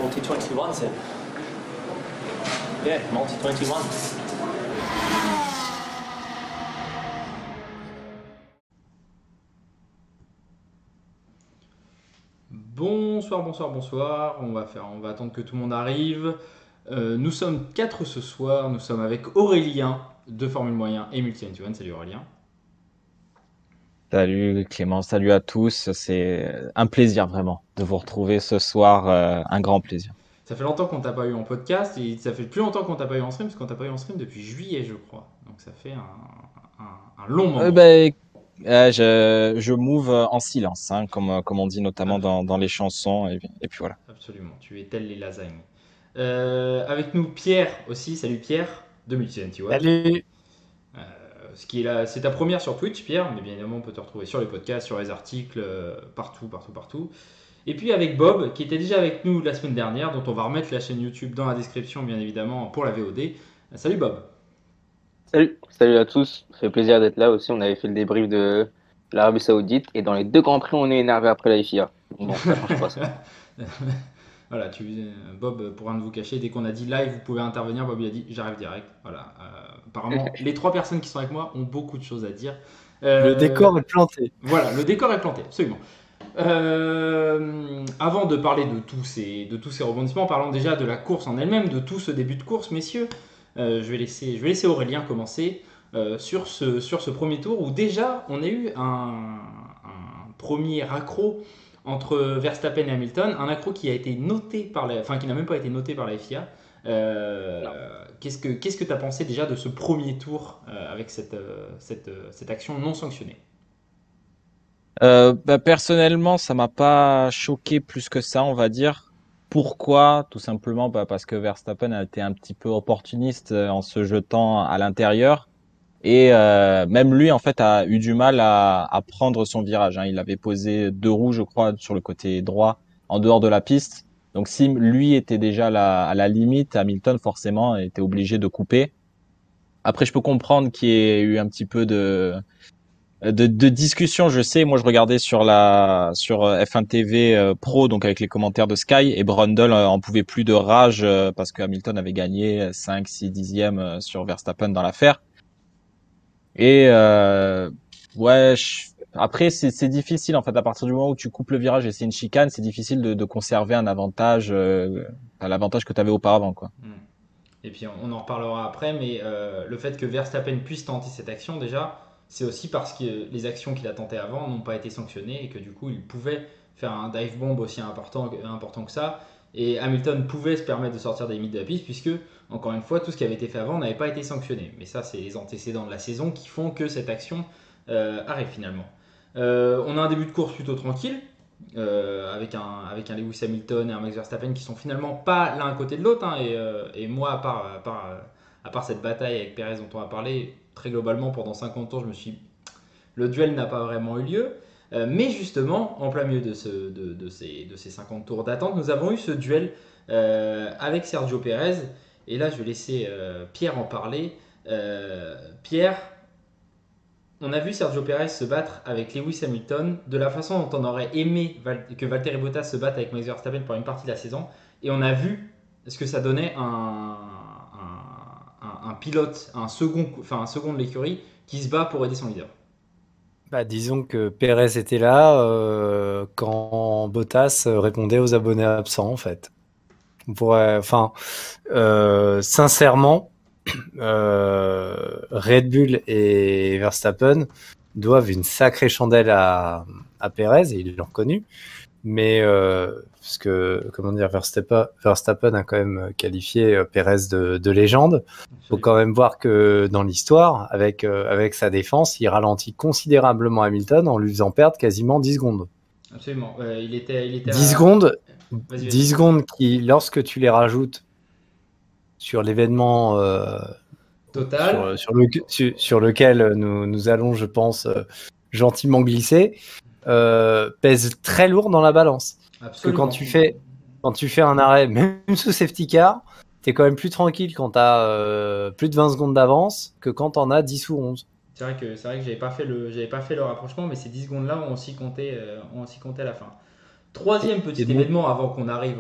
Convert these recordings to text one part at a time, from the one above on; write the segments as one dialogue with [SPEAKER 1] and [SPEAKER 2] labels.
[SPEAKER 1] Multi-21, c'est... Yeah, Multi-21.
[SPEAKER 2] Bonsoir, bonsoir, bonsoir. On va attendre que tout le monde arrive. Nous sommes 4 ce soir. Nous sommes avec Aurélien de Formule Moyen et Multi-21. Salut Aurélien.
[SPEAKER 3] Salut Clément, salut à tous. C'est un plaisir vraiment de vous retrouver ce soir, un grand plaisir.
[SPEAKER 2] Ça fait longtemps qu'on t'a pas eu en podcast et ça fait plus longtemps qu'on t'a pas eu en stream parce qu'on t'a pas eu en stream depuis juillet, je crois. Donc ça fait un long moment.
[SPEAKER 3] Je move en silence, hein, comme on dit notamment dans les chansons. Et puis voilà.
[SPEAKER 2] Absolument, tu es tel les lasagnes. Avec nous Pierre aussi. Salut Pierre de Multi-21.
[SPEAKER 4] Salut.
[SPEAKER 2] C'est ta première sur Twitch, Pierre, mais bien évidemment, on peut te retrouver sur les podcasts, sur les articles, partout. Et puis avec Bob, qui était déjà avec nous la semaine dernière, dont on va remettre la chaîne YouTube dans la description, bien évidemment, pour la VOD. Salut Bob.
[SPEAKER 4] Salut à tous. Ça fait plaisir d'être là aussi. On avait fait le débrief de l'Arabie Saoudite et dans les deux grands prix, on est énervé après la FIA. Bon, ça change pas ça.
[SPEAKER 2] Voilà, Bob, pour rien de vous cacher, dès qu'on a dit live, vous pouvez intervenir, Bob il a dit j'arrive direct. Voilà. Apparemment, les 3 personnes qui sont avec moi ont beaucoup de choses à dire.
[SPEAKER 4] Le décor est planté.
[SPEAKER 2] Voilà, le décor est planté, absolument. Avant de parler de tous ces rebondissements, parlons déjà de la course en elle-même, de tout ce début de course, messieurs. Je vais laisser Aurélien commencer sur ce premier tour où déjà on a eu un premier accro entre Verstappen et Hamilton, un accro qui a été noté qui n'a même pas été noté par la FIA. Qu'est-ce que tu as pensé déjà de ce premier tour avec cette action non sanctionnée?
[SPEAKER 3] Personnellement, ça m'a pas choqué plus que ça, on va dire. Pourquoi? Tout simplement parce que Verstappen a été un petit peu opportuniste en se jetant à l'intérieur. Et même lui, en fait, a eu du mal à prendre son virage, hein. Il avait posé 2 roues, je crois, sur le côté droit, en dehors de la piste. Donc si lui était déjà à la limite, Hamilton, forcément, était obligé de couper. Après, je peux comprendre qu'il y ait eu un petit peu de discussion. Je sais, moi, je regardais sur F1 TV Pro, donc avec les commentaires de Sky, et Brundle en pouvait plus de rage parce que Hamilton avait gagné 5, 6 dixièmes sur Verstappen dans l'affaire. Et ouais, après c'est difficile en fait à partir du moment où tu coupes le virage et c'est une chicane, c'est difficile de conserver un avantage, l'avantage que tu avais auparavant, quoi.
[SPEAKER 2] Et puis on en reparlera après, mais le fait que Verstappen puisse tenter cette action déjà, c'est aussi parce que les actions qu'il a tentées avant n'ont pas été sanctionnées et que du coup il pouvait faire un dive bomb aussi important que ça. Et Hamilton pouvait se permettre de sortir des limites de la piste puisque, encore une fois, tout ce qui avait été fait avant n'avait pas été sanctionné. Mais ça, c'est les antécédents de la saison qui font que cette action arrive finalement. On a un début de course plutôt tranquille, avec un Lewis Hamilton et un Max Verstappen qui sont finalement pas l'un à côté de l'autre. Hein, et moi, à part cette bataille avec Perez dont on va parler, très globalement, pendant 50 tours, je me suis dit, le duel n'a pas vraiment eu lieu. Mais justement, en plein milieu de ces 50 tours d'attente, nous avons eu ce duel avec Sergio Pérez. Et là, je vais laisser Pierre en parler. Pierre, on a vu Sergio Pérez se battre avec Lewis Hamilton de la façon dont on aurait aimé que Valtteri Bottas se batte avec Max Verstappen pour une partie de la saison. Et on a vu ce que ça donnait un pilote, un second de l'écurie qui se bat pour aider son leader.
[SPEAKER 4] Disons que Pérez était là quand Bottas répondait aux abonnés absents, en fait. Sincèrement, Red Bull et Verstappen doivent une sacrée chandelle à Pérez, et ils l'ont reconnu. Mais parce que, comment dire, Verstappen a quand même qualifié Pérez de légende. Il faut quand même voir que dans l'histoire, avec sa défense, il ralentit considérablement Hamilton en lui faisant perdre quasiment 10 secondes.
[SPEAKER 2] Absolument. Il était
[SPEAKER 4] 10 secondes, 10 secondes qui, lorsque tu les rajoutes sur l'événement
[SPEAKER 2] total
[SPEAKER 4] sur lequel nous allons, je pense, gentiment glisser, pèse très lourd dans la balance.
[SPEAKER 2] Absolument.
[SPEAKER 4] Que quand tu fais un arrêt, même sous safety car, t'es quand même plus tranquille quand t'as plus de 20 secondes d'avance que quand t'en as 10 ou 11.
[SPEAKER 2] C'est vrai que j'avais pas fait le rapprochement, mais ces 10 secondes-là ont aussi compté à la fin. Troisième petit événement avant qu'on arrive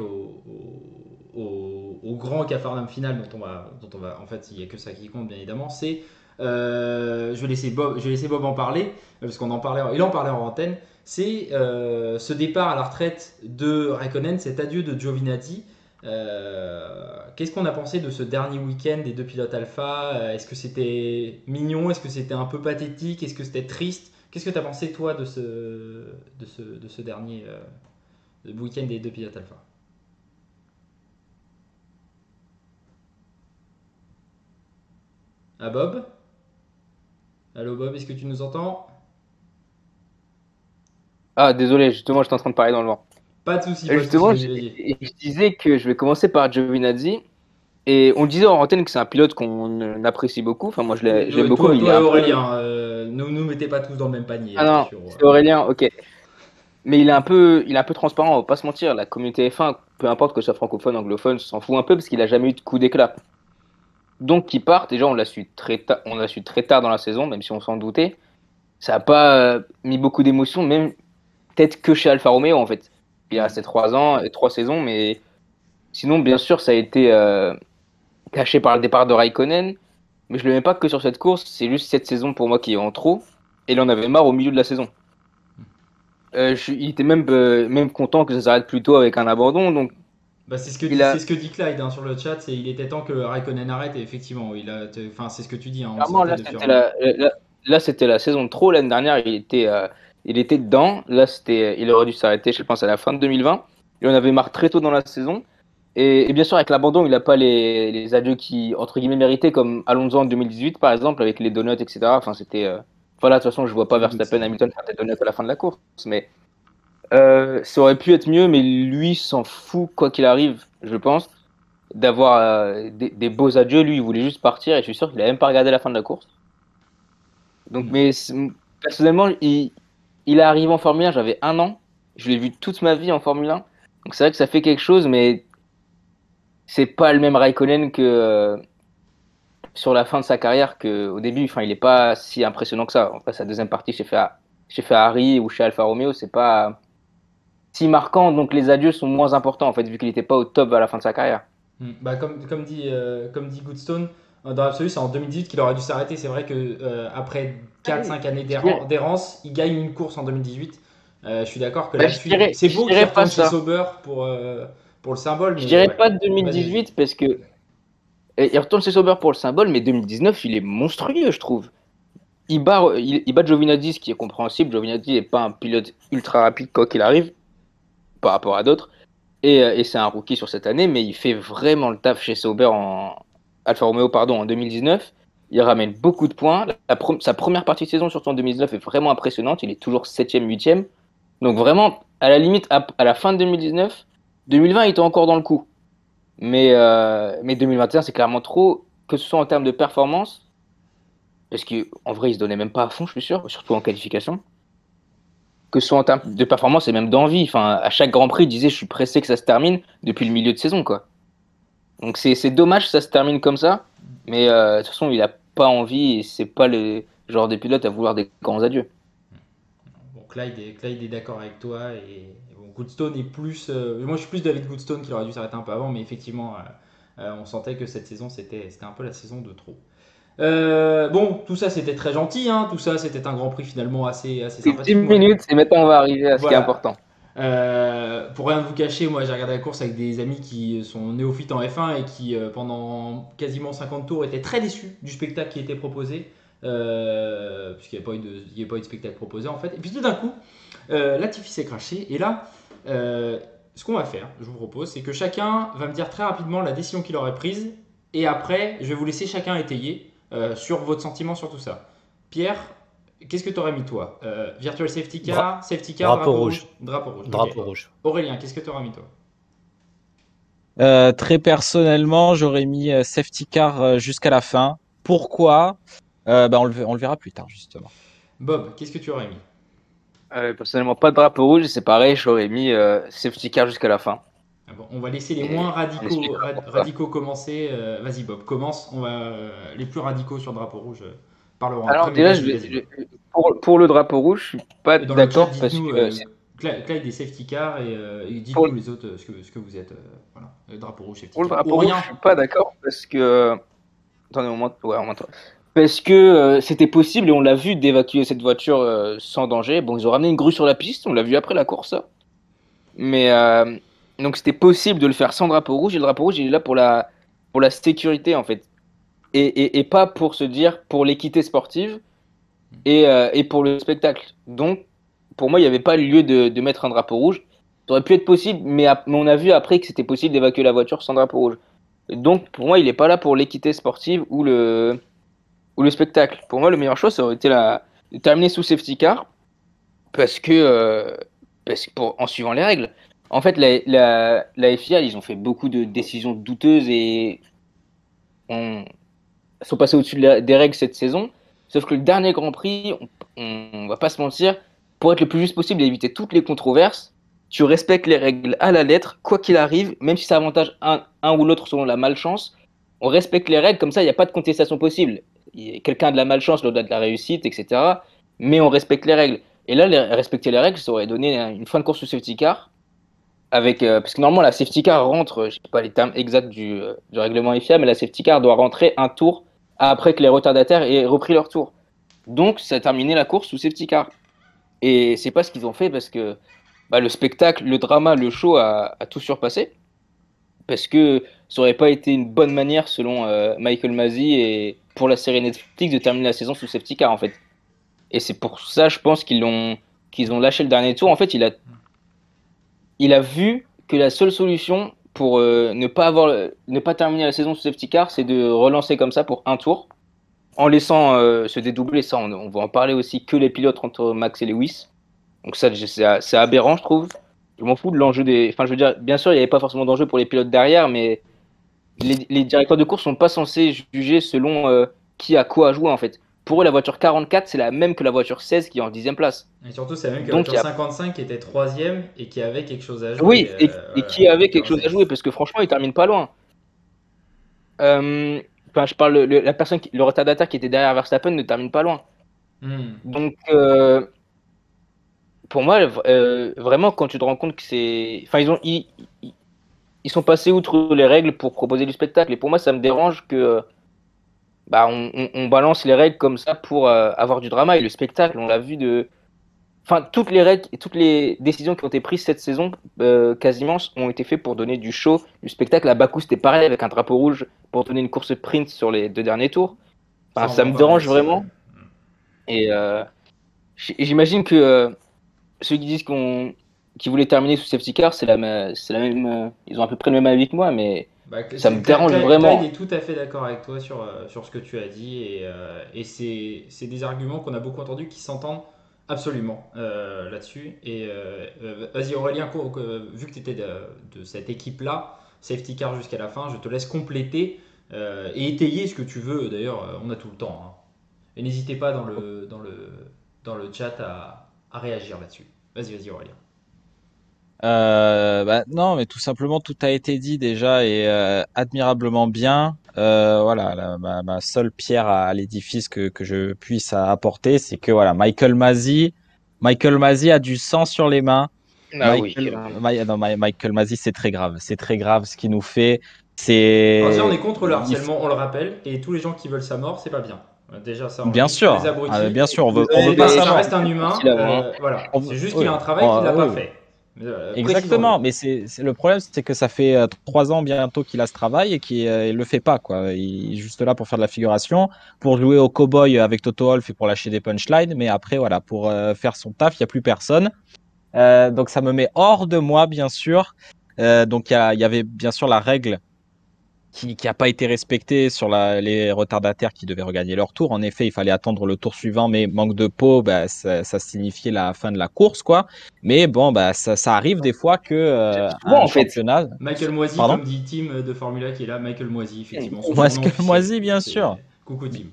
[SPEAKER 2] au grand capharnaüm final dont on va, en fait, il n'y a que ça qui compte, bien évidemment. C'est, je vais laisser Bob en parler, parce il en parlait en antenne. C'est ce départ à la retraite de Raikkonen, cet adieu de Giovinazzi. Qu'est-ce qu'on a pensé de ce dernier week-end des deux pilotes Alpha? Est-ce que c'était mignon? Est-ce que c'était un peu pathétique? Est-ce que c'était triste? Qu'est-ce que tu as pensé, toi, de ce dernier week-end des deux pilotes Alpha? Ah, Bob? Allô, Bob, est-ce que tu nous entends?
[SPEAKER 1] Ah, désolé, justement, j'étais en train de parler dans le vent.
[SPEAKER 2] Pas de souci, pas de
[SPEAKER 1] Justement,
[SPEAKER 2] souci, vas-y.
[SPEAKER 1] je disais que je vais commencer par Giovinazzi. Et on disait en antenne que c'est un pilote qu'on apprécie beaucoup. Enfin, moi, je l'aime beaucoup,
[SPEAKER 2] Toi,
[SPEAKER 1] mais il est
[SPEAKER 2] toi et
[SPEAKER 1] un peu...
[SPEAKER 2] Aurélien, nous mettez pas tous dans le même panier,
[SPEAKER 1] Ah non,
[SPEAKER 2] attention.
[SPEAKER 1] c'est Aurélien, ok. Mais il est un peu transparent, on va pas se mentir. La communauté F1, peu importe que ce soit francophone, anglophone, s'en fout un peu parce qu'il a jamais eu de coup d'éclat. Donc, qu'il parte, déjà, on l'a su très tard dans la saison, même si on s'en doutait. Ça n'a pas mis beaucoup d'émotions, même peut-être que chez Alfa Romeo, en fait. Il est resté 3 ans et 3 saisons, mais sinon, bien sûr, ça a été caché par le départ de Raikkonen. Mais je ne le mets pas que sur cette course, c'est juste cette saison pour moi qui est en trop. Et il en avait marre au milieu de la saison. Il était même content que ça s'arrête plus tôt avec un abandon. Donc,
[SPEAKER 2] Bah, c'est ce que dit Clyde hein, sur le chat, c'est il était temps que Raikkonen arrête et effectivement, enfin, c'est ce que tu dis, hein, on
[SPEAKER 1] clairement,
[SPEAKER 2] sentait
[SPEAKER 1] là,
[SPEAKER 2] de fur et
[SPEAKER 1] c'était
[SPEAKER 2] à mesure.
[SPEAKER 1] là, c'était la saison de trop. L'année dernière, il était dedans. Là, il aurait dû s'arrêter, je pense, à la fin de 2020. Il en avait marre très tôt dans la saison. Et bien sûr, avec l'abandon, il n'a pas les adieux qui, entre guillemets, méritaient, comme Alonso en 2018, par exemple, avec les donuts, etc. Enfin, c'était. Voilà, de toute façon, je vois pas
[SPEAKER 2] Sans doute,
[SPEAKER 1] Verstappen,
[SPEAKER 2] ça.
[SPEAKER 1] Hamilton faire des donuts à la fin de la course. Mais ça aurait pu être mieux, mais lui s'en fout, quoi qu'il arrive, je pense, d'avoir des beaux adieux. Lui, il voulait juste partir et je suis sûr qu'il a même pas regardé la fin de la course. Donc,
[SPEAKER 2] Mm.
[SPEAKER 1] mais personnellement, il est arrivé en Formule 1, j'avais 1 an. Je l'ai vu toute ma vie en Formule 1. Donc, c'est vrai que ça fait quelque chose, mais c'est pas le même Raikkonen que sur la fin de sa carrière qu'au début. Enfin, il est pas si impressionnant que ça. Après, sa deuxième partie chez Ferrari ou chez Alfa Romeo, c'est pas si marquant. Donc, les adieux sont moins importants, en fait, vu qu'il n'était pas au top à la fin de sa carrière.
[SPEAKER 2] Bah, comme dit Goodstone, dans l'absolu, c'est en 2018 qu'il aurait dû s'arrêter. C'est vrai que après 4-5 années
[SPEAKER 1] Je dirais,
[SPEAKER 2] d'errance, il gagne une course en 2018. Je suis d'accord que
[SPEAKER 1] bah, je
[SPEAKER 2] là-dessus,
[SPEAKER 1] dirais,
[SPEAKER 2] c'est
[SPEAKER 1] je
[SPEAKER 2] beau qu'il
[SPEAKER 1] dirais pas
[SPEAKER 2] retourne chez
[SPEAKER 1] ça.
[SPEAKER 2] Sauber pour le symbole,
[SPEAKER 1] Je
[SPEAKER 2] mais
[SPEAKER 1] dirais
[SPEAKER 2] ouais.
[SPEAKER 1] pas
[SPEAKER 2] Vas-y, vas-y.
[SPEAKER 1] 2018 parce que il retourne chez Sauber pour le symbole, mais 2019, il est monstrueux, je trouve. Il bat Giovinazzi, ce qui est compréhensible. Giovinazzi n'est pas un pilote ultra rapide, quoi qu'il arrive, par rapport à d'autres. Et c'est un rookie sur cette année, mais il fait vraiment le taf chez Sauber Alfa Romeo, pardon, en 2019. Il ramène beaucoup de points. Sa première partie de saison, surtout en 2019, est vraiment impressionnante. Il est toujours 7e, 8e. Donc vraiment, à la limite, à la fin de 2019, 2020, il était encore dans le coup. Mais 2021, c'est clairement trop, que ce soit en termes de performance, parce qu'en vrai, il se donnait même pas à fond, je suis sûr, surtout en qualification. Que ce soit en termes de performance et même d'envie. Enfin, à chaque Grand Prix, il disait je suis pressé que ça se termine depuis le milieu de saison, quoi. Donc c'est dommage que ça se termine comme ça, mais de toute façon, il a pas envie et c'est pas le genre de pilote à vouloir des grands adieux.
[SPEAKER 2] Bon, Clyde est d'accord avec toi et bon, Goodstone est plus. Moi, je suis plus David Goodstone qui aurait dû s'arrêter un peu avant, mais effectivement, on sentait que cette saison c'était un peu la saison de trop. Bon, tout ça c'était très gentil, hein, tout ça c'était un Grand Prix finalement assez
[SPEAKER 1] C'est 10
[SPEAKER 2] sympathique. Moi,
[SPEAKER 1] minutes et maintenant on va arriver à ce qui est
[SPEAKER 2] voilà.
[SPEAKER 1] important.
[SPEAKER 2] Pour rien vous cacher, moi j'ai regardé la course avec des amis qui sont néophytes en F1 et qui pendant quasiment 50 tours étaient très déçus du spectacle qui était proposé. Puisqu'il n'y avait pas eu de spectacle proposé en fait. Et puis tout d'un coup, Latifi s'est craché. Et là, ce qu'on va faire, je vous propose, c'est que chacun va me dire très rapidement la décision qu'il aurait prise. Et après, je vais vous laisser chacun étayer sur votre sentiment sur tout ça. Pierre, qu'est-ce que tu aurais mis toi? Virtual Safety Car, Safety Car,
[SPEAKER 4] Drapeau rouge.
[SPEAKER 2] Drapeau rouge.
[SPEAKER 4] Drapeau
[SPEAKER 2] Ok.
[SPEAKER 4] rouge.
[SPEAKER 2] Aurélien, qu'est-ce que tu aurais mis toi?
[SPEAKER 3] Très personnellement, j'aurais mis safety car jusqu'à la fin. Pourquoi? On le verra plus tard, justement.
[SPEAKER 2] Bob, qu'est-ce que tu aurais mis?
[SPEAKER 1] Personnellement, pas de drapeau rouge, c'est pareil, j'aurais mis safety car jusqu'à la fin.
[SPEAKER 2] Ah bon, on va laisser les
[SPEAKER 1] Et
[SPEAKER 2] moins
[SPEAKER 1] on expliquera pourquoi.
[SPEAKER 2] radicaux commencer. Vas-y Bob, commence. On va les plus radicaux sur le drapeau rouge parleront après.
[SPEAKER 1] Alors
[SPEAKER 2] Mais
[SPEAKER 1] déjà,
[SPEAKER 2] vas-y, vas-y Bob.
[SPEAKER 1] pour le drapeau rouge, je suis pas
[SPEAKER 2] Et dans le chat,
[SPEAKER 1] d'accord parce
[SPEAKER 2] dites-nous
[SPEAKER 1] que
[SPEAKER 2] Clyde des safety cars et
[SPEAKER 1] Pour,
[SPEAKER 2] dites-nous les autres ce que vous êtes. Voilà, le drapeau rouge safety
[SPEAKER 1] pour le
[SPEAKER 2] car.
[SPEAKER 1] drapeau
[SPEAKER 2] Ou
[SPEAKER 1] rouge,
[SPEAKER 2] rien.
[SPEAKER 1] je suis pas d'accord parce que. Attendez, on m'entend. Parce que c'était possible et on l'a vu d'évacuer cette voiture sans danger. Bon, ils ont ramené une grue sur la piste, on l'a vu après la course, ça. Mais donc c'était possible de le faire sans drapeau rouge et le drapeau rouge il est là pour la sécurité en fait. Et pas pour se dire pour l'équité sportive et pour le spectacle. Donc pour moi il n'y avait pas lieu de mettre un drapeau rouge. Ça aurait pu être possible, mais on a vu après que c'était possible d'évacuer la voiture sans drapeau rouge. Donc pour moi il n'est pas là pour l'équité sportive ou le spectacle. Pour moi le meilleur choix ça aurait été de terminer sous safety car parce que en suivant les règles. En fait, la FIA, ils ont fait beaucoup de décisions douteuses et sont passés au-dessus des règles cette saison. Sauf que le dernier Grand Prix, on va pas se mentir, pour être le plus juste possible et éviter toutes les controverses, tu respectes les règles à la lettre, quoi qu'il arrive, même si ça avantage un ou l'autre selon la malchance. On respecte les règles, comme ça, il n'y a pas de contestation possible. Quelqu'un a de la malchance, l'autre a de la réussite, etc. Mais on respecte les règles. Et là, respecter les règles, ça aurait donné une fin de course sous safety car. Parce que normalement, la safety car rentre, je sais pas les termes exacts du règlement FIA, mais la safety car doit rentrer un tour après que les retardataires aient repris leur tour. Donc, ça a terminé la course sous safety car. Et c'est pas ce qu'ils ont fait parce que le spectacle, le drama, le show a tout surpassé. Parce que ça aurait pas été une bonne manière, selon Michael Masi et pour la série Netflix, de terminer la saison sous safety car, en fait. Et c'est pour ça, je pense qu'ils ont lâché le dernier tour. En fait, il a vu que la seule solution pour ne pas terminer la saison sous safety car, c'est de relancer comme ça pour un tour, en laissant se dédoubler. Ça, on va en parler aussi, que les pilotes entre Max et Lewis. Donc ça, c'est aberrant, je trouve. Je m'en fous de l'enjeu des... Enfin, je veux dire, bien sûr, il n'y avait pas forcément d'enjeu pour les pilotes derrière, mais les directeurs de course sont pas censés juger selon qui a quoi à jouer, en fait. Pour eux, la voiture 44, c'est la même que la voiture 16 qui est en 10e place.
[SPEAKER 2] Et surtout, c'est la même que la
[SPEAKER 1] Donc,
[SPEAKER 2] voiture 55 qui était 3ème et qui avait quelque chose à jouer.
[SPEAKER 1] Oui, et
[SPEAKER 2] voilà,
[SPEAKER 1] qui avait quelque chose à
[SPEAKER 2] concurrence.
[SPEAKER 1] jouer, parce que franchement, il termine pas loin. Enfin, je parle, la personne, le retardataire qui était derrière Verstappen ne termine pas loin. Donc, pour moi, vraiment, quand tu te rends compte que c'est... Enfin, ils sont passés outre les règles pour proposer du spectacle. Et pour moi, ça me dérange que on balance les règles comme ça pour avoir du drama. Et le spectacle, on l'a vu de... Enfin, toutes les règles et toutes les décisions qui ont été prises cette saison, quasiment, ont été faites pour donner du show, du spectacle. À Bakou, c'était pareil avec un drapeau rouge pour donner une course sprint sur les 2 derniers tours. Enfin, ça me dérange vraiment. Et j'imagine que ceux qui disent qu'ils voulaient terminer sous safety car, c'est la même. Ils ont à peu près le même avis que moi, mais ça me dérange vraiment.
[SPEAKER 2] Clyde est tout à fait d'accord avec toi sur ce que tu as dit et c'est des arguments qu'on a beaucoup entendus qui s'entendent absolument là-dessus. Et vas-y Aurélien, vu que tu étais de cette équipe-là, safety car jusqu'à la fin, je te laisse compléter et étayer ce que tu veux. D'ailleurs, on a tout le temps. Hein. Et n'hésitez pas dans le chat à réagir là-dessus. Vas-y Aurélien.
[SPEAKER 3] Non, mais tout simplement, tout a été dit déjà et admirablement bien. Voilà, ma seule pierre à l'édifice que je puisse apporter, c'est que voilà, Michael Masi a du sang sur les mains. Michael Masi, c'est très grave. C'est très grave ce qu'il nous fait.
[SPEAKER 2] Déjà, on est contre le harcèlement, on le rappelle, et tous les gens qui veulent sa mort, c'est pas bien. Déjà, ça,
[SPEAKER 3] bien sûr,
[SPEAKER 2] les abrutis.
[SPEAKER 3] bien sûr, on veut pas
[SPEAKER 2] ça
[SPEAKER 3] ça.
[SPEAKER 2] reste un humain. Voilà, c'est juste qu'il a un travail qu'il n'a pas fait.
[SPEAKER 3] Exactement, mais c'est le problème, c'est que ça fait 3 ans bientôt qu'il a ce travail et qu'il le fait pas, quoi. Il est juste là pour faire de la figuration, pour jouer au cow-boy avec Toto Wolff et pour lâcher des punchlines, mais après, voilà, pour faire son taf, il n'y a plus personne. Donc ça me met hors de moi, bien sûr. Donc il y avait bien sûr la règle qui n'a pas été respectée sur les retardataires qui devaient regagner leur tour. En effet, il fallait attendre le tour suivant, mais manque de peau, ça signifiait la fin de la course, quoi. Mais bon, ça arrive des fois que un championnat...
[SPEAKER 2] Michael Moisy, comme dit Tim de Formula qui est là, Michael Moisy, effectivement.
[SPEAKER 3] Michael Moisy, bien sûr.
[SPEAKER 2] Coucou Tim.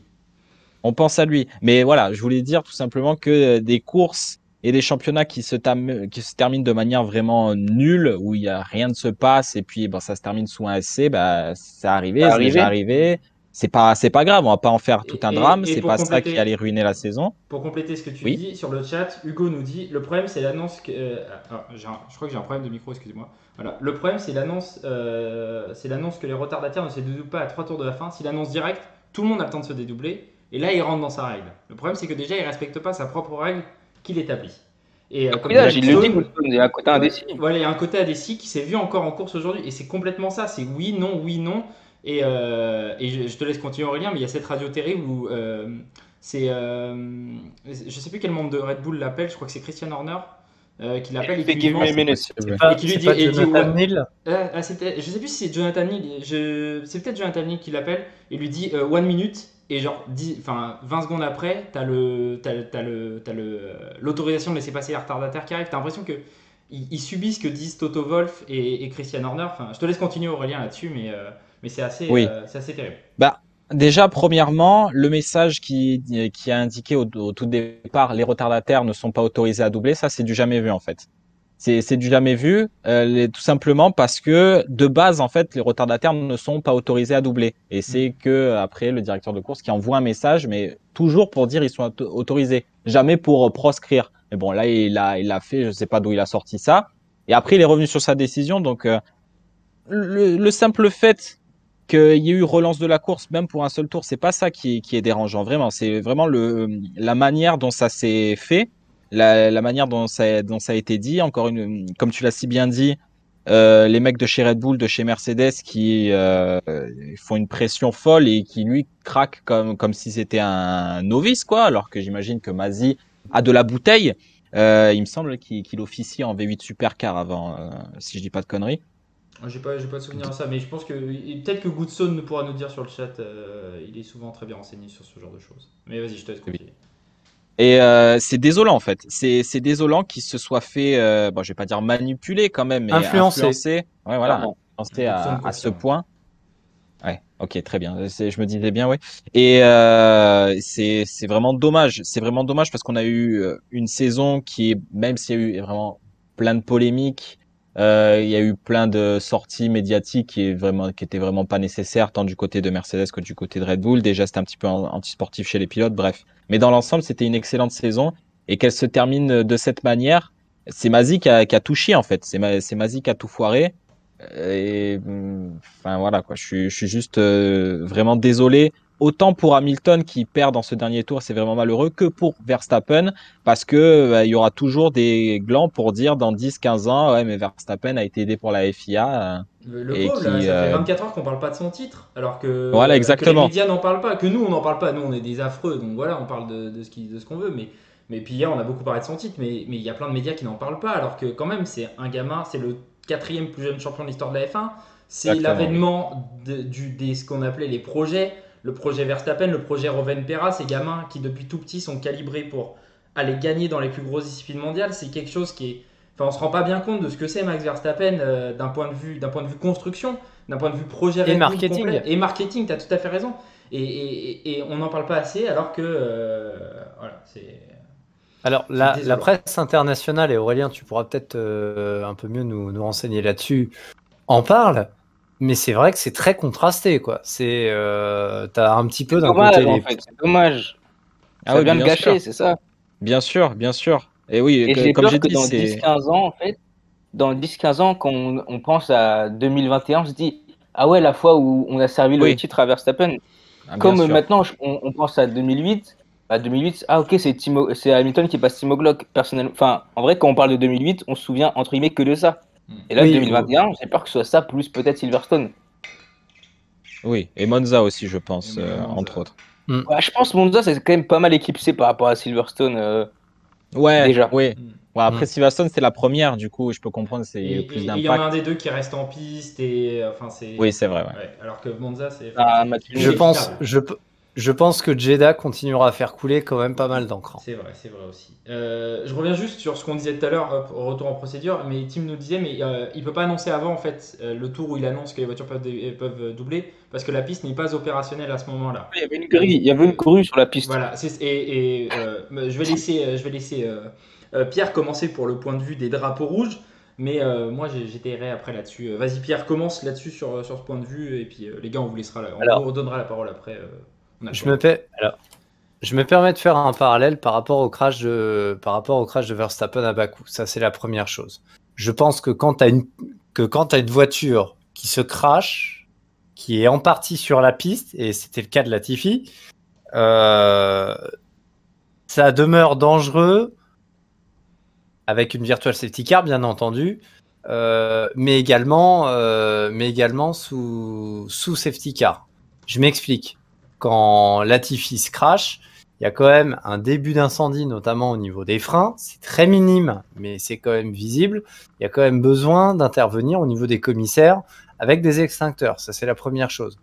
[SPEAKER 3] On pense à lui. Mais voilà, je voulais dire tout simplement que des courses et des championnats qui se terminent de manière vraiment nulle, où il y a rien ne se passe, et puis ça se termine sous un SC, c'est arrivé, c'est déjà arrivé. c'est pas grave, on va pas en faire tout un drame,
[SPEAKER 2] et
[SPEAKER 3] c'est
[SPEAKER 2] pour
[SPEAKER 3] pas ça qui
[SPEAKER 2] compléter-
[SPEAKER 3] allait ruiner la saison.
[SPEAKER 2] Pour compléter ce que tu
[SPEAKER 3] Oui.
[SPEAKER 2] dis, sur le chat, Hugo nous dit le problème c'est l'annonce que. Je crois que j'ai un problème de micro, excusez-moi. Voilà. Le problème c'est l'annonce que les retardataires ne se dédoublent pas à 3 tours de la fin. S'il annonce direct, tout le monde a le temps de se dédoubler et là il rentre dans sa règle. Le problème c'est que déjà il respecte pas sa propre règle qu'il établit. Et comme
[SPEAKER 1] Là,
[SPEAKER 2] dit
[SPEAKER 1] il le dit,
[SPEAKER 2] Goodstone,
[SPEAKER 1] il y a un côté indécis.
[SPEAKER 2] voilà, il y a un côté indécis qui s'est vu encore en course aujourd'hui et c'est complètement ça. C'est oui, non, oui, non. Et je te laisse continuer Aurélien, mais il y a cette radio terrible où c'est, je sais plus quel membre de Red Bull l'appelle, je crois que c'est Christian Horner qui l'appelle et qui lui
[SPEAKER 1] Give me a
[SPEAKER 2] demande.
[SPEAKER 1] minute.
[SPEAKER 4] C'est pas,
[SPEAKER 2] Et qui lui
[SPEAKER 4] c'est
[SPEAKER 2] dit-
[SPEAKER 4] pas
[SPEAKER 2] et dit,
[SPEAKER 4] Jonathan
[SPEAKER 2] ouais.
[SPEAKER 4] Neal.
[SPEAKER 2] Je sais plus si c'est Jonathan Neal, c'est peut-être Jonathan Neal qui l'appelle et lui dit 1 minute et genre 20 secondes après, t'as l'autorisation de laisser passer les retardataires qui arrivent. T'as l'impression que ils subissent ce que disent Toto Wolff et Christian Horner. Enfin, je te laisse continuer Aurélien là-dessus, mais c'est assez,
[SPEAKER 3] Oui.
[SPEAKER 2] c'est assez terrible.
[SPEAKER 3] Bah, déjà, premièrement, le message qui a indiqué au tout départ, les retardataires ne sont pas autorisés à doubler, ça c'est du jamais vu en fait. C'est du jamais vu, tout simplement parce que de base en fait, les retardataires ne sont pas autorisés à doubler. Et c'est que après le directeur de course qui envoie un message, mais toujours pour dire ils sont autorisés, jamais pour proscrire. Mais bon, là il a fait, je sais pas d'où il a sorti ça. Et après il est revenu sur sa décision, donc le simple fait qu'il y ait eu relance de la course, même pour un seul tour, c'est pas ça qui est dérangeant, vraiment. C'est vraiment la manière dont ça s'est fait, la manière dont ça a été dit. Encore comme tu l'as si bien dit, les mecs de chez Red Bull, de chez Mercedes, qui font une pression folle et qui lui craquent comme si c'était un novice, quoi. Alors que j'imagine que Masi a de la bouteille. Il me semble qu'il officie en V8 Supercar avant, si je dis pas de conneries.
[SPEAKER 2] J'ai pas de souvenir de ça, mais je pense que peut-être que Goodstone pourra nous dire sur le chat. Il est souvent très bien renseigné sur ce genre de choses. Mais vas-y, je te laisse continuer.
[SPEAKER 3] Et c'est désolant en fait. C'est désolant qu'il se soit fait, bon, je vais pas dire manipuler quand même, mais influencer. Ouais, voilà, influencer à ce point. Ouais, ok, très bien. Je me disais bien, ouais. Et c'est vraiment dommage. C'est vraiment dommage parce qu'on a eu une saison qui est, même s'il y a eu vraiment plein de polémiques, il y a eu plein de sorties médiatiques qui étaient vraiment pas nécessaires, tant du côté de Mercedes que du côté de Red Bull. Déjà, c'était un petit peu anti-sportif chez les pilotes, bref. Mais dans l'ensemble, c'était une excellente saison. Et qu'elle se termine de cette manière, c'est Masi qui a tout chié, en fait. C'est Masi qui a tout foiré. Et enfin voilà quoi, je suis juste vraiment désolé. Autant pour Hamilton qui perd dans ce dernier tour, c'est vraiment malheureux, que pour Verstappen, parce que il y aura toujours des glands pour dire dans 10-15 ans, ouais mais Verstappen a été aidé pour la FIA.
[SPEAKER 2] Le
[SPEAKER 3] et
[SPEAKER 2] pauvre,
[SPEAKER 3] qui,
[SPEAKER 2] là, ça fait 24 heures qu'on parle pas de son titre, alors que,
[SPEAKER 3] Voilà, exactement.
[SPEAKER 2] que les médias n'en parlent pas, que nous on n'en parle pas, nous on est des affreux, donc voilà, on parle de ce qu'on veut, mais puis hier on a beaucoup parlé de son titre, mais il y a plein de médias qui n'en parlent pas, alors que quand même c'est un gamin, c'est le 4e plus jeune champion de l'histoire de la F1, c'est
[SPEAKER 3] Exactement,
[SPEAKER 2] l'avènement ce qu'on appelait les projets, le projet Verstappen, le projet Rowven-Perra, ces gamins qui depuis tout petit sont calibrés pour aller gagner dans les plus grosses disciplines mondiales, c'est quelque chose qui est... Enfin, on se rend pas bien compte de ce que c'est Max Verstappen d'un point de vue construction, d'un point de vue projet Red Bull
[SPEAKER 4] marketing.
[SPEAKER 2] complet. Et marketing, tu as tout à fait raison. Et on n'en parle pas assez alors que voilà, c'est...
[SPEAKER 4] Alors, la presse internationale, et Aurélien, tu pourras peut-être un peu mieux nous renseigner là-dessus, en parle, mais c'est vrai que c'est très contrasté, quoi. T'as un petit peu d'un côté...
[SPEAKER 1] En fait, c'est dommage.
[SPEAKER 3] Ah
[SPEAKER 1] Ça
[SPEAKER 3] oui,
[SPEAKER 1] vient de
[SPEAKER 3] bien
[SPEAKER 1] gâcher,
[SPEAKER 3] sûr.
[SPEAKER 1] c'est ça.
[SPEAKER 3] Bien sûr, bien sûr. Et oui,
[SPEAKER 1] Et j'ai
[SPEAKER 3] comme
[SPEAKER 1] peur
[SPEAKER 3] j'ai
[SPEAKER 1] que
[SPEAKER 3] dit,
[SPEAKER 1] dans
[SPEAKER 3] c'est
[SPEAKER 1] 10-15 ans, en fait, dans 10-15 ans, quand on pense à 2021, on se dit, ah ouais, la fois où on a servi
[SPEAKER 3] Oui.
[SPEAKER 1] le titre à Verstappen.
[SPEAKER 3] Ah, bien
[SPEAKER 1] Comme
[SPEAKER 3] sûr.
[SPEAKER 1] maintenant, on pense à 2008. À 2008, ah ok, c'est Hamilton qui passe Timo Glock, personnellement. Enfin, en vrai, quand on parle de 2008, on se souvient, entre guillemets, que de ça. Et là,
[SPEAKER 4] Oui,
[SPEAKER 1] 2021, j'ai peur que ce soit ça, plus peut-être Silverstone.
[SPEAKER 3] Oui, et Monza aussi, je pense,
[SPEAKER 2] Et Monza.
[SPEAKER 3] entre autres.
[SPEAKER 1] Ouais, je pense que Monza, c'est quand même pas mal éclipsé par rapport à Silverstone.
[SPEAKER 3] Ouais,
[SPEAKER 1] Déjà.
[SPEAKER 3] oui. Ouais, après, Silverstone, c'est la première, du coup, je peux comprendre, c'est plus
[SPEAKER 2] il y en a un
[SPEAKER 3] d'impact.
[SPEAKER 2] des deux qui reste en piste et enfin c'est...
[SPEAKER 3] Oui, c'est vrai, ouais.
[SPEAKER 2] Ouais, alors que Monza c'est...
[SPEAKER 1] Ah,
[SPEAKER 2] c'est-
[SPEAKER 1] Mathieu,
[SPEAKER 4] Je
[SPEAKER 2] c'est
[SPEAKER 4] pense,
[SPEAKER 2] fiable.
[SPEAKER 4] je pense que Jeddah continuera à faire couler quand même pas mal d'encre.
[SPEAKER 2] C'est vrai aussi. Je reviens juste sur ce qu'on disait tout à l'heure, au retour en procédure, mais Tim nous disait, mais il peut pas annoncer avant en fait le tour où il annonce que les voitures peuvent doubler, parce que la piste n'est pas opérationnelle à ce moment-là.
[SPEAKER 1] Il y avait une grille, il y avait une grue sur la piste.
[SPEAKER 2] Voilà, je vais laisser Pierre commencer pour le point de vue des drapeaux rouges. Mais moi, j'étayerai après là-dessus. Vas-y, Pierre, commence là-dessus sur ce point de vue. Et puis, les gars, on vous laissera on
[SPEAKER 4] Alors,
[SPEAKER 2] vous redonnera la parole après. On a le
[SPEAKER 4] je
[SPEAKER 2] temps.
[SPEAKER 4] me permets de faire un parallèle par rapport au crash de Verstappen à Bakou. Ça, c'est la première chose. Je pense que quand tu as une voiture qui se crache, qui est en partie sur la piste, et c'était le cas de Latifi, ça demeure dangereux avec une virtual safety car, bien entendu, mais également sous safety car. Je m'explique. Quand Latifi se crash, il y a quand même un début d'incendie, notamment au niveau des freins. C'est très minime, mais c'est quand même visible. Il y a quand même besoin d'intervenir au niveau des commissaires avec des extincteurs. Ça, c'est la première chose.